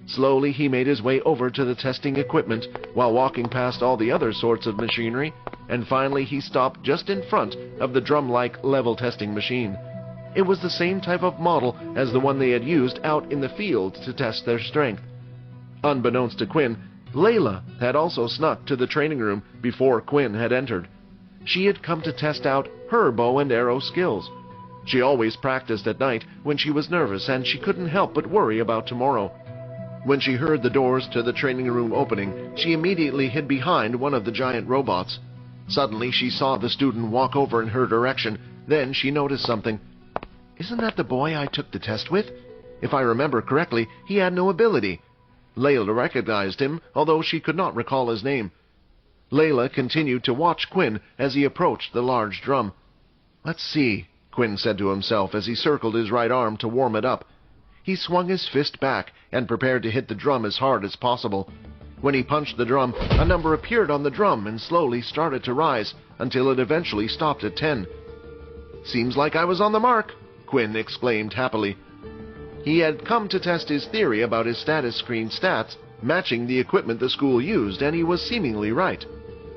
Slowly he made his way over to the testing equipment while walking past all the other sorts of machinery, and finally he stopped just in front of the drum-like level testing machine. It was the same type of model as the one they had used out in the field to test their strength. Unbeknownst to Quinn, Layla had also snuck to the training room before Quinn had entered. She had come to test out her bow and arrow skills. She always practiced at night when she was nervous, and she couldn't help but worry about tomorrow. When she heard the doors to the training room opening, she immediately hid behind one of the giant robots. Suddenly, she saw the student walk over in her direction. Then she noticed something. "Isn't that the boy I took the test with? If I remember correctly, he had no ability." Layla recognized him, although she could not recall his name. Layla continued to watch Quinn as he approached the large drum. "Let's see," Quinn said to himself as he circled his right arm to warm it up. He swung his fist back and prepared to hit the drum as hard as possible. When he punched the drum, a number appeared on the drum and slowly started to rise until it eventually stopped at 10. "Seems like I was on the mark," Quinn exclaimed happily. He had come to test his theory about his status screen stats matching the equipment the school used, and he was seemingly right.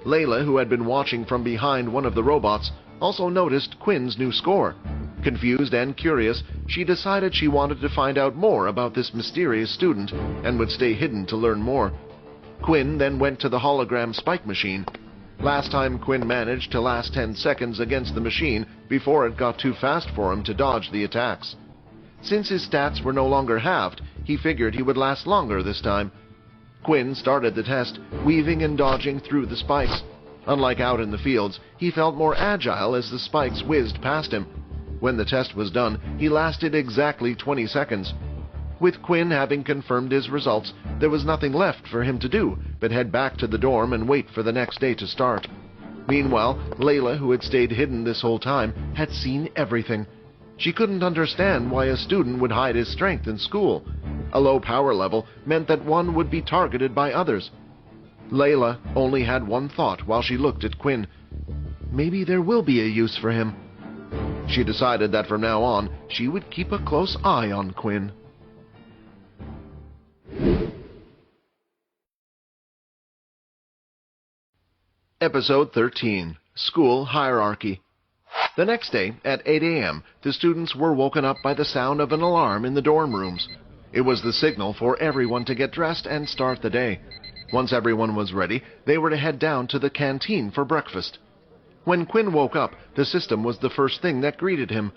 Layla, who had been watching from behind one of the robots, also noticed Quinn's new score. Confused and curious, she decided she wanted to find out more about this mysterious student and would stay hidden to learn more. Quinn then went to the hologram spike machine. Last time Quinn managed to last 10 seconds against the machine before it got too fast for him to dodge the attacks. Since his stats were no longer halved, he figured he would last longer this time. Quinn started the test, weaving and dodging through the spikes. Unlike out in the fields, he felt more agile as the spikes whizzed past him. When the test was done, he lasted exactly 20 seconds. With Quinn having confirmed his results, there was nothing left for him to do but head back to the dorm and wait for the next day to start. Meanwhile, Layla, who had stayed hidden this whole time, had seen everything. She couldn't understand why a student would hide his strength in school. A low power level meant that one would be targeted by others. Layla only had one thought while she looked at Quinn. Maybe there will be a use for him. She decided that from now on, she would keep a close eye on Quinn. Episode 13. School Hierarchy. The next day, at 8 a.m., the students were woken up by the sound of an alarm in the dorm rooms. It was the signal for everyone to get dressed and start the day. Once everyone was ready, they were to head down to the canteen for breakfast. When Quinn woke up, the system was the first thing that greeted him.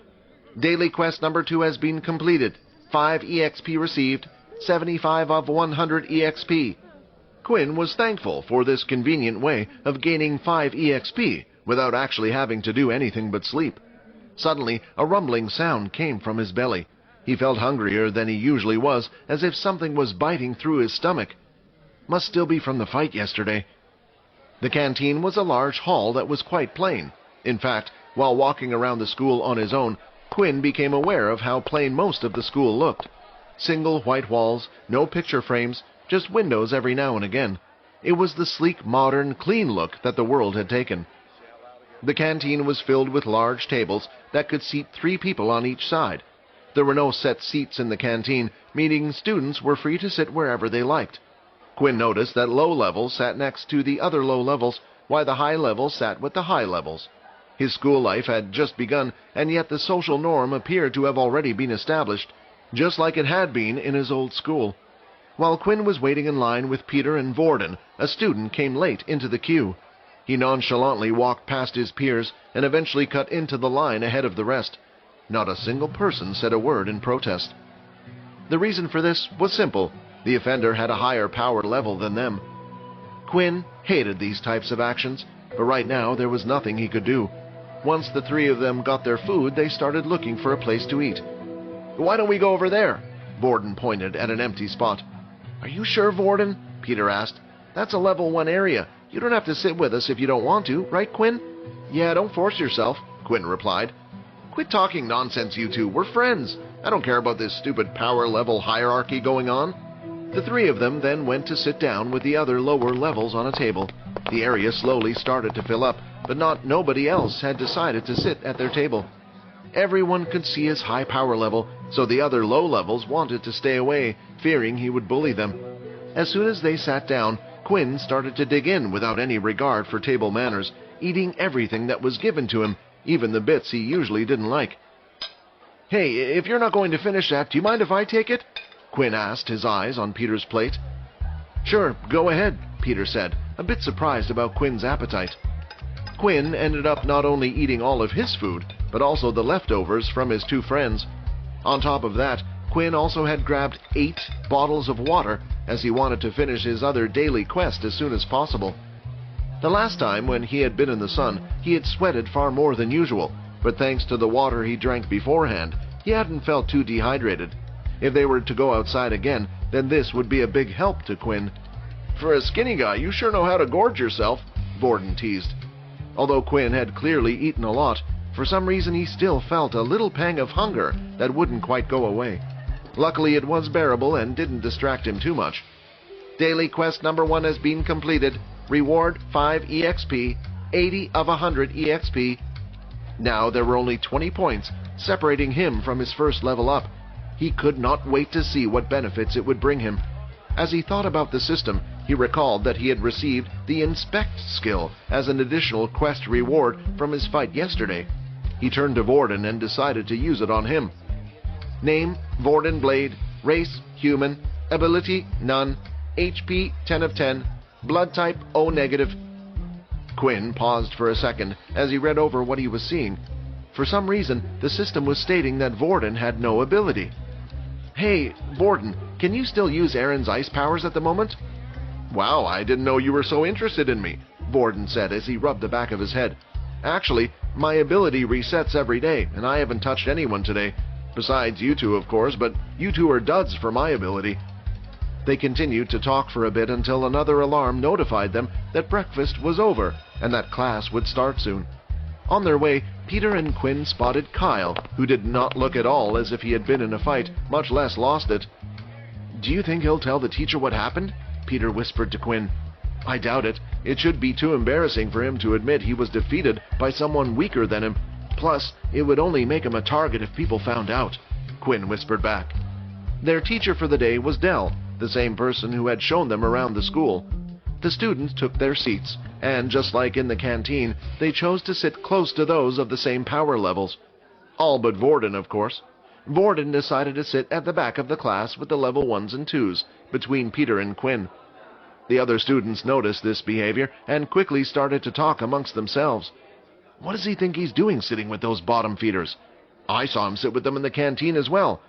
Daily quest number 2 has been completed. 5 EXP received. 75 of 100 EXP. Quinn was thankful for this convenient way of gaining 5 EXP without actually having to do anything but sleep. Suddenly, a rumbling sound came from his belly. He felt hungrier than he usually was, as if something was biting through his stomach. Must still be from the fight yesterday. The canteen was a large hall that was quite plain. In fact, while walking around the school on his own, Quinn became aware of how plain most of the school looked. Single white walls, no picture frames, just windows every now and again. It was the sleek, modern, clean look that the world had taken. The canteen was filled with large tables that could seat 3 people on each side. There were no set seats in the canteen, meaning students were free to sit wherever they liked. Quinn noticed that low levels sat next to the other low levels, while the high levels sat with the high levels. His school life had just begun, and yet the social norm appeared to have already been established, just like it had been in his old school. While Quinn was waiting in line with Peter and Vorden, a student came late into the queue. He nonchalantly walked past his peers and eventually cut into the line ahead of the rest. Not a single person said a word in protest. The reason for this was simple. The offender had a higher power level than them. Quinn hated these types of actions, but right now there was nothing he could do. Once the 3 of them got their food, they started looking for a place to eat. "Why don't we go over there?" Vorden pointed at an empty spot. Are you sure, Vorden? Peter asked. That's a level 1 area. You don't have to sit with us if you don't want to, right, Quinn? Yeah, don't force yourself, Quinn replied. Quit talking nonsense, you two. We're friends. I don't care about this stupid power level hierarchy going on. The three of them then went to sit down with the other lower levels on a table. The area slowly started to fill up, but nobody else had decided to sit at their table. Everyone could see his high power level, so the other low levels wanted to stay away, fearing he would bully them. As soon as they sat down, Quinn started to dig in without any regard for table manners, eating everything that was given to him, even the bits he usually didn't like. Hey, if you're not going to finish that, do you mind if I take it? Quinn asked, his eyes on Peter's plate. Sure, go ahead, Peter said, a bit surprised about Quinn's appetite. Quinn ended up not only eating all of his food, but also the leftovers from his two friends. On top of that, Quinn also had grabbed 8 bottles of water, as he wanted to finish his other daily quest as soon as possible. The last time when he had been in the sun, he had sweated far more than usual, but thanks to the water he drank beforehand, he hadn't felt too dehydrated. If they were to go outside again, then this would be a big help to Quinn. For a skinny guy, you sure know how to gorge yourself, Vorden teased. Although Quinn had clearly eaten a lot, for some reason he still felt a little pang of hunger that wouldn't quite go away. Luckily it was bearable and didn't distract him too much. Daily quest number 1 has been completed. Reward 5 EXP, 80 of 100 EXP. Now there were only 20 points separating him from his first level up. He could not wait to see what benefits it would bring him. As he thought about the system, he recalled that he had received the Inspect skill as an additional quest reward from his fight yesterday. He turned to Vorden and decided to use it on him. Name, Vorden Blade. Race, human. Ability, none. HP, 10 of 10. Blood type, O negative. Quinn paused for a second as he read over what he was seeing. For some reason, the system was stating that Vorden had no ability. Hey, Vorden, can you still use Aaron's ice powers at the moment? Wow, I didn't know you were so interested in me, Vorden said as he rubbed the back of his head. Actually, my ability resets every day, and I haven't touched anyone today. Besides you two, of course, but you two are duds for my ability. They continued to talk for a bit until another alarm notified them that breakfast was over and that class would start soon. On their way, Peter and Quinn spotted Kyle, who did not look at all as if he had been in a fight, much less lost it. Do you think he'll tell the teacher what happened? Peter whispered to Quinn. I doubt it. It should be too embarrassing for him to admit he was defeated by someone weaker than him. Plus, it would only make him a target if people found out, Quinn whispered back. Their teacher for the day was Dell, the same person who had shown them around the school. The students took their seats, and just like in the canteen, they chose to sit close to those of the same power levels. All but Vorden, of course. Vorden decided to sit at the back of the class with the level 1s and 2s, between Peter and Quinn. The other students noticed this behavior and quickly started to talk amongst themselves. What does he think he's doing sitting with those bottom feeders? I saw him sit with them in the canteen as well.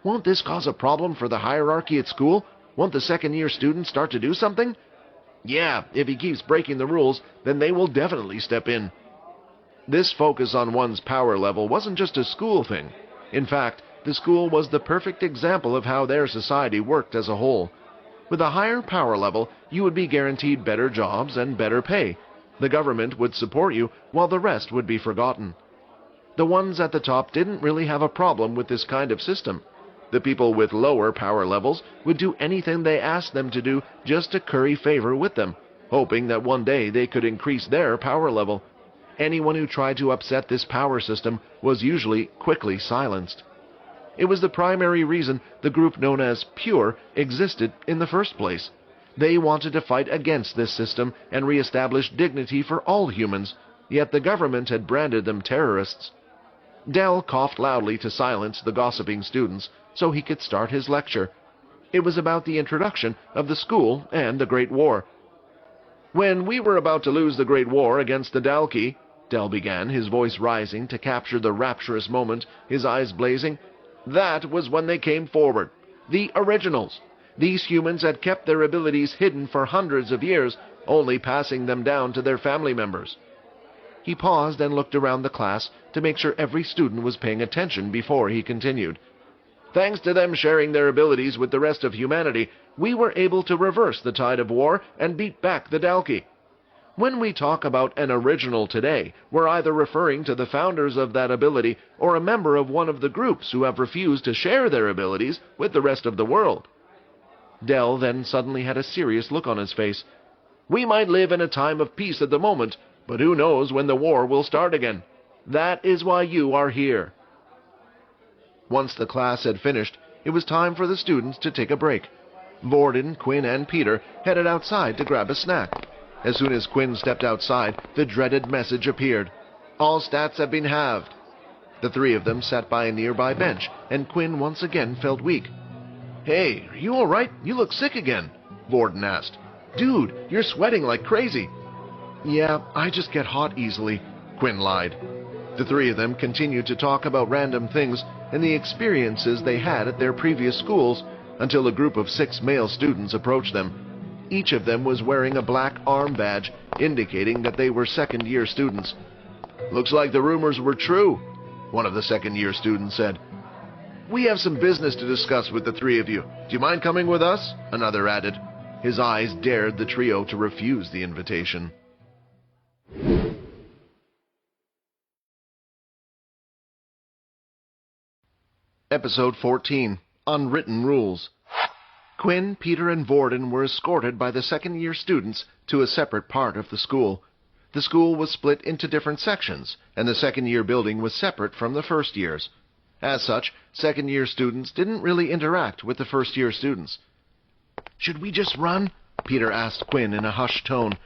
Won't this cause a problem for the hierarchy at school? Won't the second-year students start to do something? Yeah, if he keeps breaking the rules, then they will definitely step in. This focus on one's power level wasn't just a school thing. In fact, the school was the perfect example of how their society worked as a whole. With a higher power level, you would be guaranteed better jobs and better pay. The government would support you, while the rest would be forgotten. The ones at the top didn't really have a problem with this kind of system. The people with lower power levels would do anything they asked them to do just to curry favor with them, hoping that one day they could increase their power level. Anyone who tried to upset this power system was usually quickly silenced. It was the primary reason the group known as Pure existed in the first place. They wanted to fight against this system and re-establish dignity for all humans, yet the government had branded them terrorists. Dell coughed loudly to silence the gossiping students so he could start his lecture. It was about the introduction of the school and the Great War. When we were about to lose the Great War against the Dalki, Dell began, his voice rising to capture the rapturous moment, his eyes blazing, that was when they came forward. The originals. These humans had kept their abilities hidden for hundreds of years, only passing them down to their family members. He paused and looked around the class to make sure every student was paying attention before he continued. Thanks to them sharing their abilities with the rest of humanity, we were able to reverse the tide of war and beat back the Dalki. When we talk about an original today, we're either referring to the founders of that ability or a member of one of the groups who have refused to share their abilities with the rest of the world. Del then suddenly had a serious look on his face. We might live in a time of peace at the moment, but who knows when the war will start again. That is why you are here. Once the class had finished, it was time for the students to take a break. Vorden, Quinn, and Peter headed outside to grab a snack. As soon as Quinn stepped outside, the dreaded message appeared. All stats have been halved. The three of them sat by a nearby bench, and Quinn once again felt weak. Hey, are you all right? You look sick again, Vorden asked. Dude, you're sweating like crazy. Yeah, I just get hot easily, Quinn lied. The three of them continued to talk about random things and the experiences they had at their previous schools until a group of 6 male students approached them. Each of them was wearing a black arm badge, indicating that they were second-year students. Looks like the rumors were true, one of the second-year students said. We have some business to discuss with the three of you. Do you mind coming with us? Another added. His eyes dared the trio to refuse the invitation. Episode 14. Unwritten Rules. Quinn, Peter, and Vorden were escorted by the second-year students to a separate part of the school. The school was split into different sections, and the second-year building was separate from the first years. As such, second-year students didn't really interact with the first-year students. Should we just run? Peter asked Quinn in a hushed tone.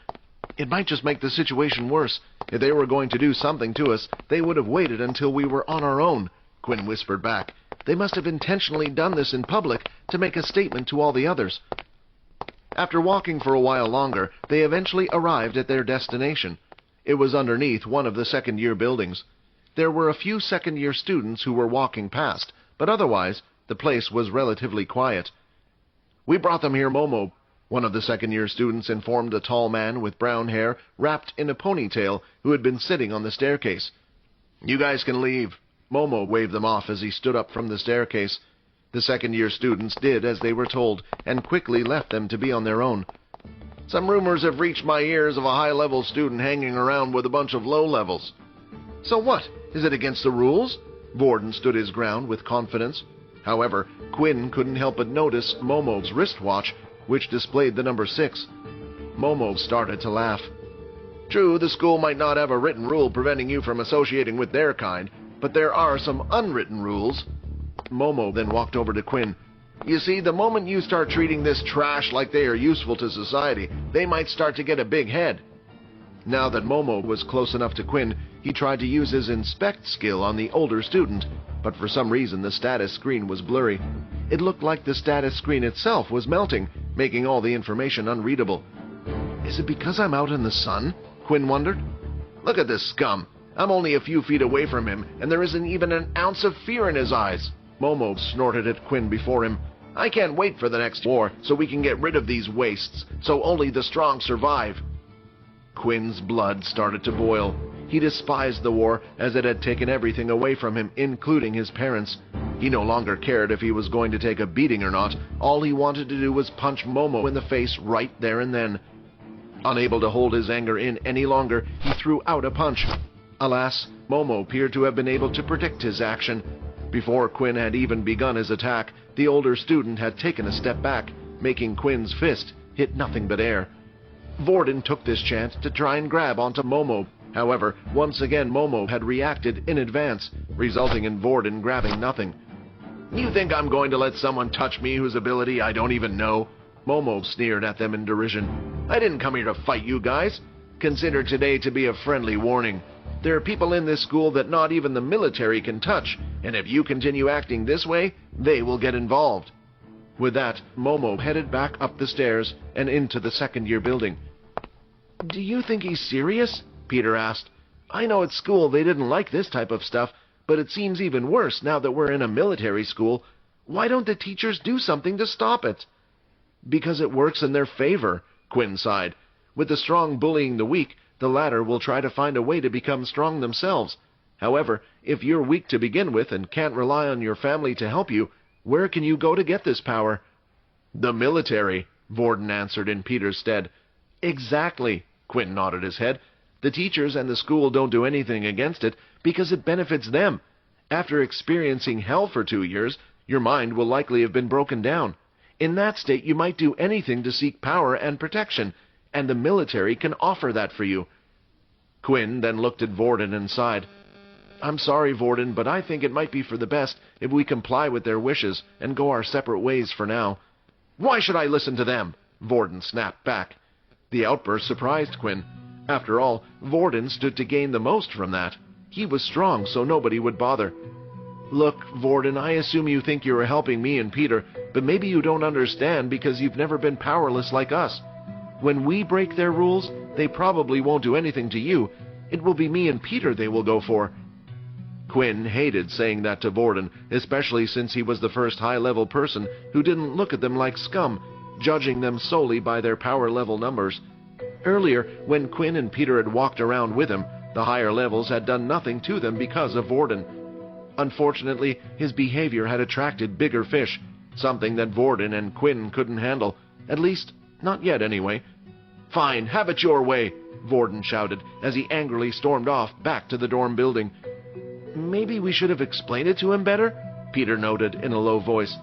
It might just make the situation worse. If they were going to do something to us, they would have waited until we were on our own, Quinn whispered back. They must have intentionally done this in public to make a statement to all the others. After walking for a while longer, they eventually arrived at their destination. It was underneath one of the second-year buildings. There were a few second-year students who were walking past, but otherwise, the place was relatively quiet. We brought them here, Momo, one of the second-year students informed a tall man with brown hair wrapped in a ponytail who had been sitting on the staircase. You guys can leave. Momo waved them off as he stood up from the staircase. The second-year students did as they were told, and quickly left them to be on their own. Some rumors have reached my ears of a high-level student hanging around with a bunch of low-levels. So what? Is it against the rules? Vorden stood his ground with confidence. However, Quinn couldn't help but notice Momo's wristwatch, which displayed the number 6. Momo started to laugh. True, the school might not have a written rule preventing you from associating with their kind, but there are some unwritten rules. Momo then walked over to Quinn. You see, the moment you start treating this trash like they are useful to society, they might start to get a big head. Now that Momo was close enough to Quinn, he tried to use his inspect skill on the older student, but for some reason the status screen was blurry. It looked like the status screen itself was melting, making all the information unreadable. Is it because I'm out in the sun? Quinn wondered. Look at this scum. I'm only a few feet away from him, and there isn't even an ounce of fear in his eyes. Momo snorted at Quinn before him. I can't wait for the next war, so we can get rid of these wastes, so only the strong survive. Quinn's blood started to boil. He despised the war, as it had taken everything away from him, including his parents. He no longer cared if he was going to take a beating or not. All he wanted to do was punch Momo in the face right there and then. Unable to hold his anger in any longer, he threw out a punch. Alas, Momo appeared to have been able to predict his action. Before Quinn had even begun his attack, the older student had taken a step back, making Quinn's fist hit nothing but air. Vorden took this chance to try and grab onto Momo. However, once again Momo had reacted in advance, resulting in Vorden grabbing nothing. You think I'm going to let someone touch me whose ability I don't even know? Momo sneered at them in derision. I didn't come here to fight you guys. Consider today to be a friendly warning. There are people in this school that not even the military can touch, and if you continue acting this way, they will get involved. With that, Momo headed back up the stairs and into the second-year building. Do you think he's serious? Peter asked. I know at school they didn't like this type of stuff, but it seems even worse now that we're in a military school. Why don't the teachers do something to stop it? Because it works in their favor, Quinn sighed. With the strong bullying the weak, the latter will try to find a way to become strong themselves. However, if you're weak to begin with and can't rely on your family to help you, Where can you go to get this power?" "The military," Vorden answered in Peter's stead. "Exactly," Quinn nodded his head. "The teachers and the school don't do anything against it because it benefits them. After experiencing hell for 2 years, your mind will likely have been broken down. In that state, you might do anything to seek power and protection, and the military can offer that for you." Quinn then looked at Vorden and sighed. "I'm sorry, Vorden, but I think it might be for the best if we comply with their wishes and go our separate ways for now." "Why should I listen to them?" Vorden snapped back. The outburst surprised Quinn. After all, Vorden stood to gain the most from that. He was strong, so nobody would bother. "Look, Vorden, I assume you think you are helping me and Peter, but maybe you don't understand because you've never been powerless like us. When we break their rules, they probably won't do anything to you. It will be me and Peter they will go for." Quinn hated saying that to Vorden, especially since he was the first high-level person who didn't look at them like scum, judging them solely by their power-level numbers. Earlier, when Quinn and Peter had walked around with him, the higher levels had done nothing to them because of Vorden. Unfortunately, his behavior had attracted bigger fish, something that Vorden and Quinn couldn't handle, at least, not yet anyway. "Fine, have it your way," Vorden shouted as he angrily stormed off back to the dorm building. "Maybe we should have explained it to him better," Peter noted in a low voice.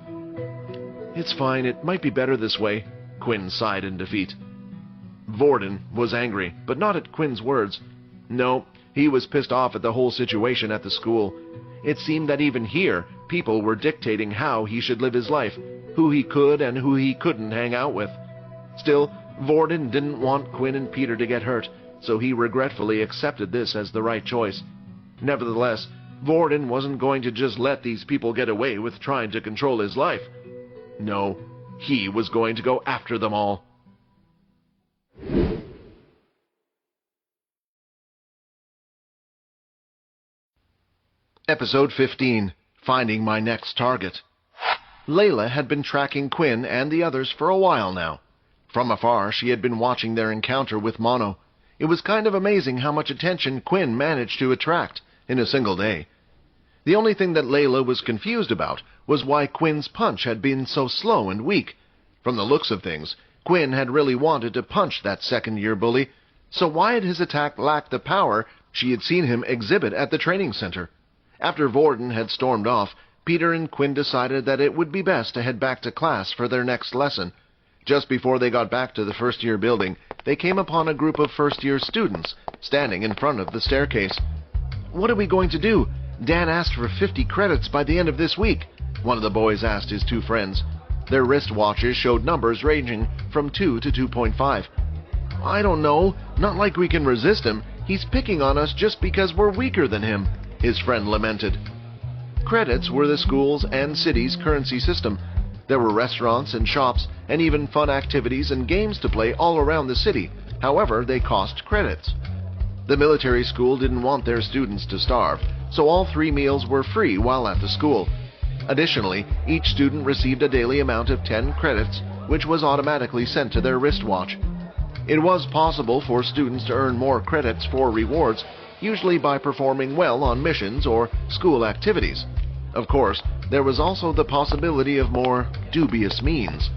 "It's fine, it might be better this way," Quinn sighed in defeat. Vorden was angry, but not at Quinn's words. No, he was pissed off at the whole situation at the school. It seemed that even here, people were dictating how he should live his life, who he could and who he couldn't hang out with. Still, Vorden didn't want Quinn and Peter to get hurt, so he regretfully accepted this as the right choice. Nevertheless, Vorden wasn't going to just let these people get away with trying to control his life. No, he was going to go after them all. Episode 15, Finding My Next Target. Layla had been tracking Quinn and the others for a while now. From afar, she had been watching their encounter with Mono. It was kind of amazing how much attention Quinn managed to attract in a single day. The only thing that Layla was confused about was why Quinn's punch had been so slow and weak. From the looks of things, Quinn had really wanted to punch that second-year bully, so why had his attack lacked the power she had seen him exhibit at the training center? After Vorden had stormed off, Peter and Quinn decided that it would be best to head back to class for their next lesson. Just before they got back to the first-year building, they came upon a group of first-year students standing in front of the staircase. "What are we going to do? Dan asked for 50 credits by the end of this week," one of the boys asked his two friends. Their wristwatches showed numbers ranging from 2 to 2.5. "I don't know. Not like we can resist him. He's picking on us just because we're weaker than him," his friend lamented. Credits were the school's and city's currency system. There were restaurants and shops and even fun activities and games to play all around the city. However, they cost credits. The military school didn't want their students to starve, so all 3 meals were free while at the school. Additionally, each student received a daily amount of 10 credits, which was automatically sent to their wristwatch. It was possible for students to earn more credits for rewards, usually by performing well on missions or school activities. Of course, there was also the possibility of more dubious means.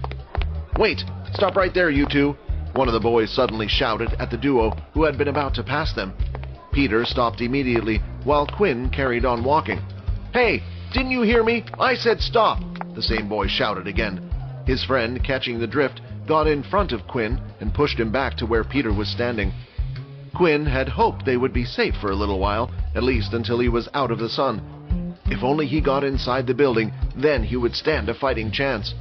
"Wait! Stop right there, you two!" one of the boys suddenly shouted at the duo who had been about to pass them. Peter stopped immediately, while Quinn carried on walking. "Hey! Didn't you hear me? I said stop!" the same boy shouted again. His friend, catching the drift, got in front of Quinn and pushed him back to where Peter was standing. Quinn had hoped they would be safe for a little while, at least until he was out of the sun. If only he got inside the building, then he would stand a fighting chance.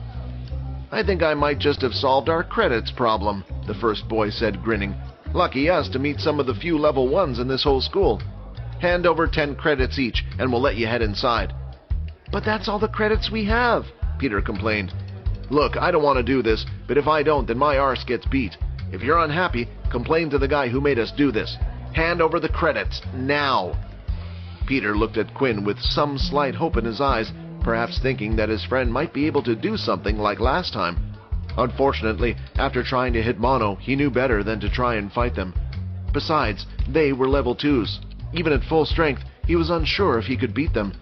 "I think I might just have solved our credits problem," the first boy said, grinning. "Lucky us to meet some of the few level 1s in this whole school. Hand over 10 credits each, and we'll let you head inside." "But that's all the credits we have," Peter complained. "Look, I don't want to do this, but if I don't, then my arse gets beat. If you're unhappy, complain to the guy who made us do this. Hand over the credits, now." Peter looked at Quinn with some slight hope in his eyes, perhaps thinking that his friend might be able to do something like last time. Unfortunately, after trying to hit Mono, he knew better than to try and fight them. Besides, they were level 2s. Even at full strength, he was unsure if he could beat them.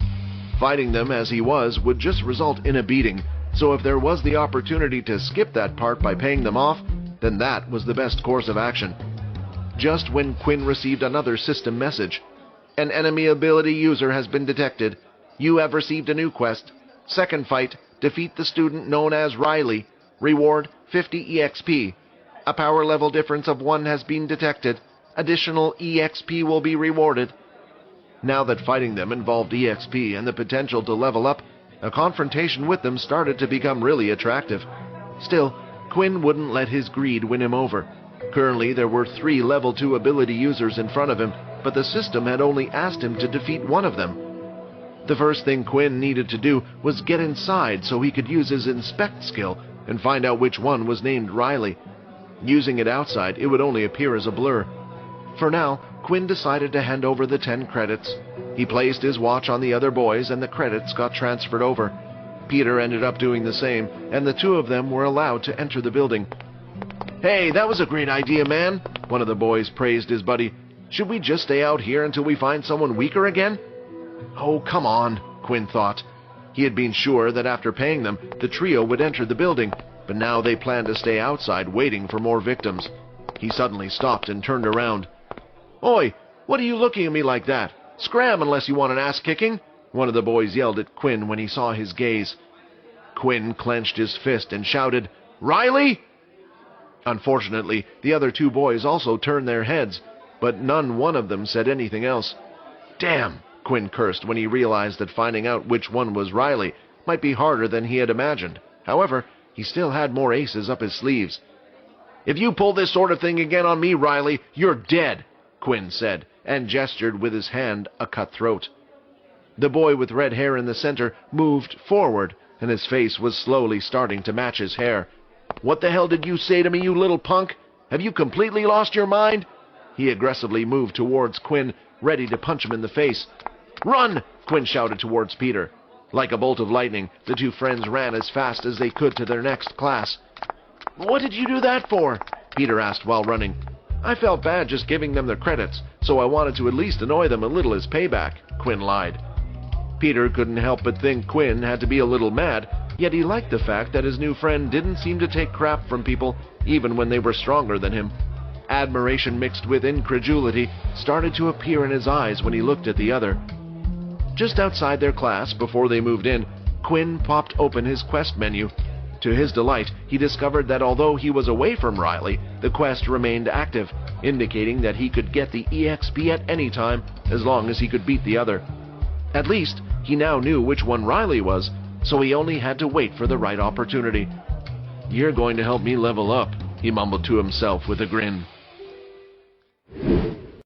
Fighting them as he was would just result in a beating, so if there was the opportunity to skip that part by paying them off, then that was the best course of action. Just when Quinn received another system message. An enemy ability user has been detected. You have received a new quest. Second fight, defeat the student known as Riley. Reward 50 EXP. A power level difference of 1 has been detected. Additional EXP will be rewarded. Now that fighting them involved EXP and the potential to level up, a confrontation with them started to become really attractive. Still, Quinn wouldn't let his greed win him over. Currently, there were 3 level 2 ability users in front of him, but the system had only asked him to defeat one of them. The first thing Quinn needed to do was get inside so he could use his inspect skill and find out which one was named Riley. Using it outside, it would only appear as a blur. For now, Quinn decided to hand over the 10 credits. He placed his watch on the other boys and the credits got transferred over. Peter ended up doing the same, and the 2 of them were allowed to enter the building. "Hey, that was a great idea, man," one of the boys praised his buddy. "Should we just stay out here until we find someone weaker again?" "Oh, come on," Quinn thought. He had been sure that after paying them, the trio would enter the building, but now they planned to stay outside waiting for more victims. He suddenly stopped and turned around. "Oi, what are you looking at me like that? Scram unless you want an ass-kicking," one of the boys yelled at Quinn when he saw his gaze. Quinn clenched his fist and shouted, "Riley!" Unfortunately, the other 2 boys also turned their heads, but one of them said anything else. "Damn," Quinn cursed when he realized that finding out which one was Riley might be harder than he had imagined. However, he still had more aces up his sleeves. "If you pull this sort of thing again on me, Riley, you're dead," Quinn said, and gestured with his hand a cut throat. The boy with red hair in the center moved forward, and his face was slowly starting to match his hair. "What the hell did you say to me, you little punk? Have you completely lost your mind?" He aggressively moved towards Quinn, ready to punch him in the face. "Run!" Quinn shouted towards Peter. Like a bolt of lightning, the 2 friends ran as fast as they could to their next class. "What did you do that for?" Peter asked while running. "I felt bad just giving them their credits, so I wanted to at least annoy them a little as payback," Quinn lied. Peter couldn't help but think Quinn had to be a little mad, yet he liked the fact that his new friend didn't seem to take crap from people, even when they were stronger than him. Admiration mixed with incredulity started to appear in his eyes when he looked at the other. Just outside their class, before they moved in, Quinn popped open his quest menu. To his delight, he discovered that although he was away from Riley, the quest remained active, indicating that he could get the EXP at any time, as long as he could beat the other. At least, he now knew which one Riley was, so he only had to wait for the right opportunity. "You're going to help me level up," he mumbled to himself with a grin.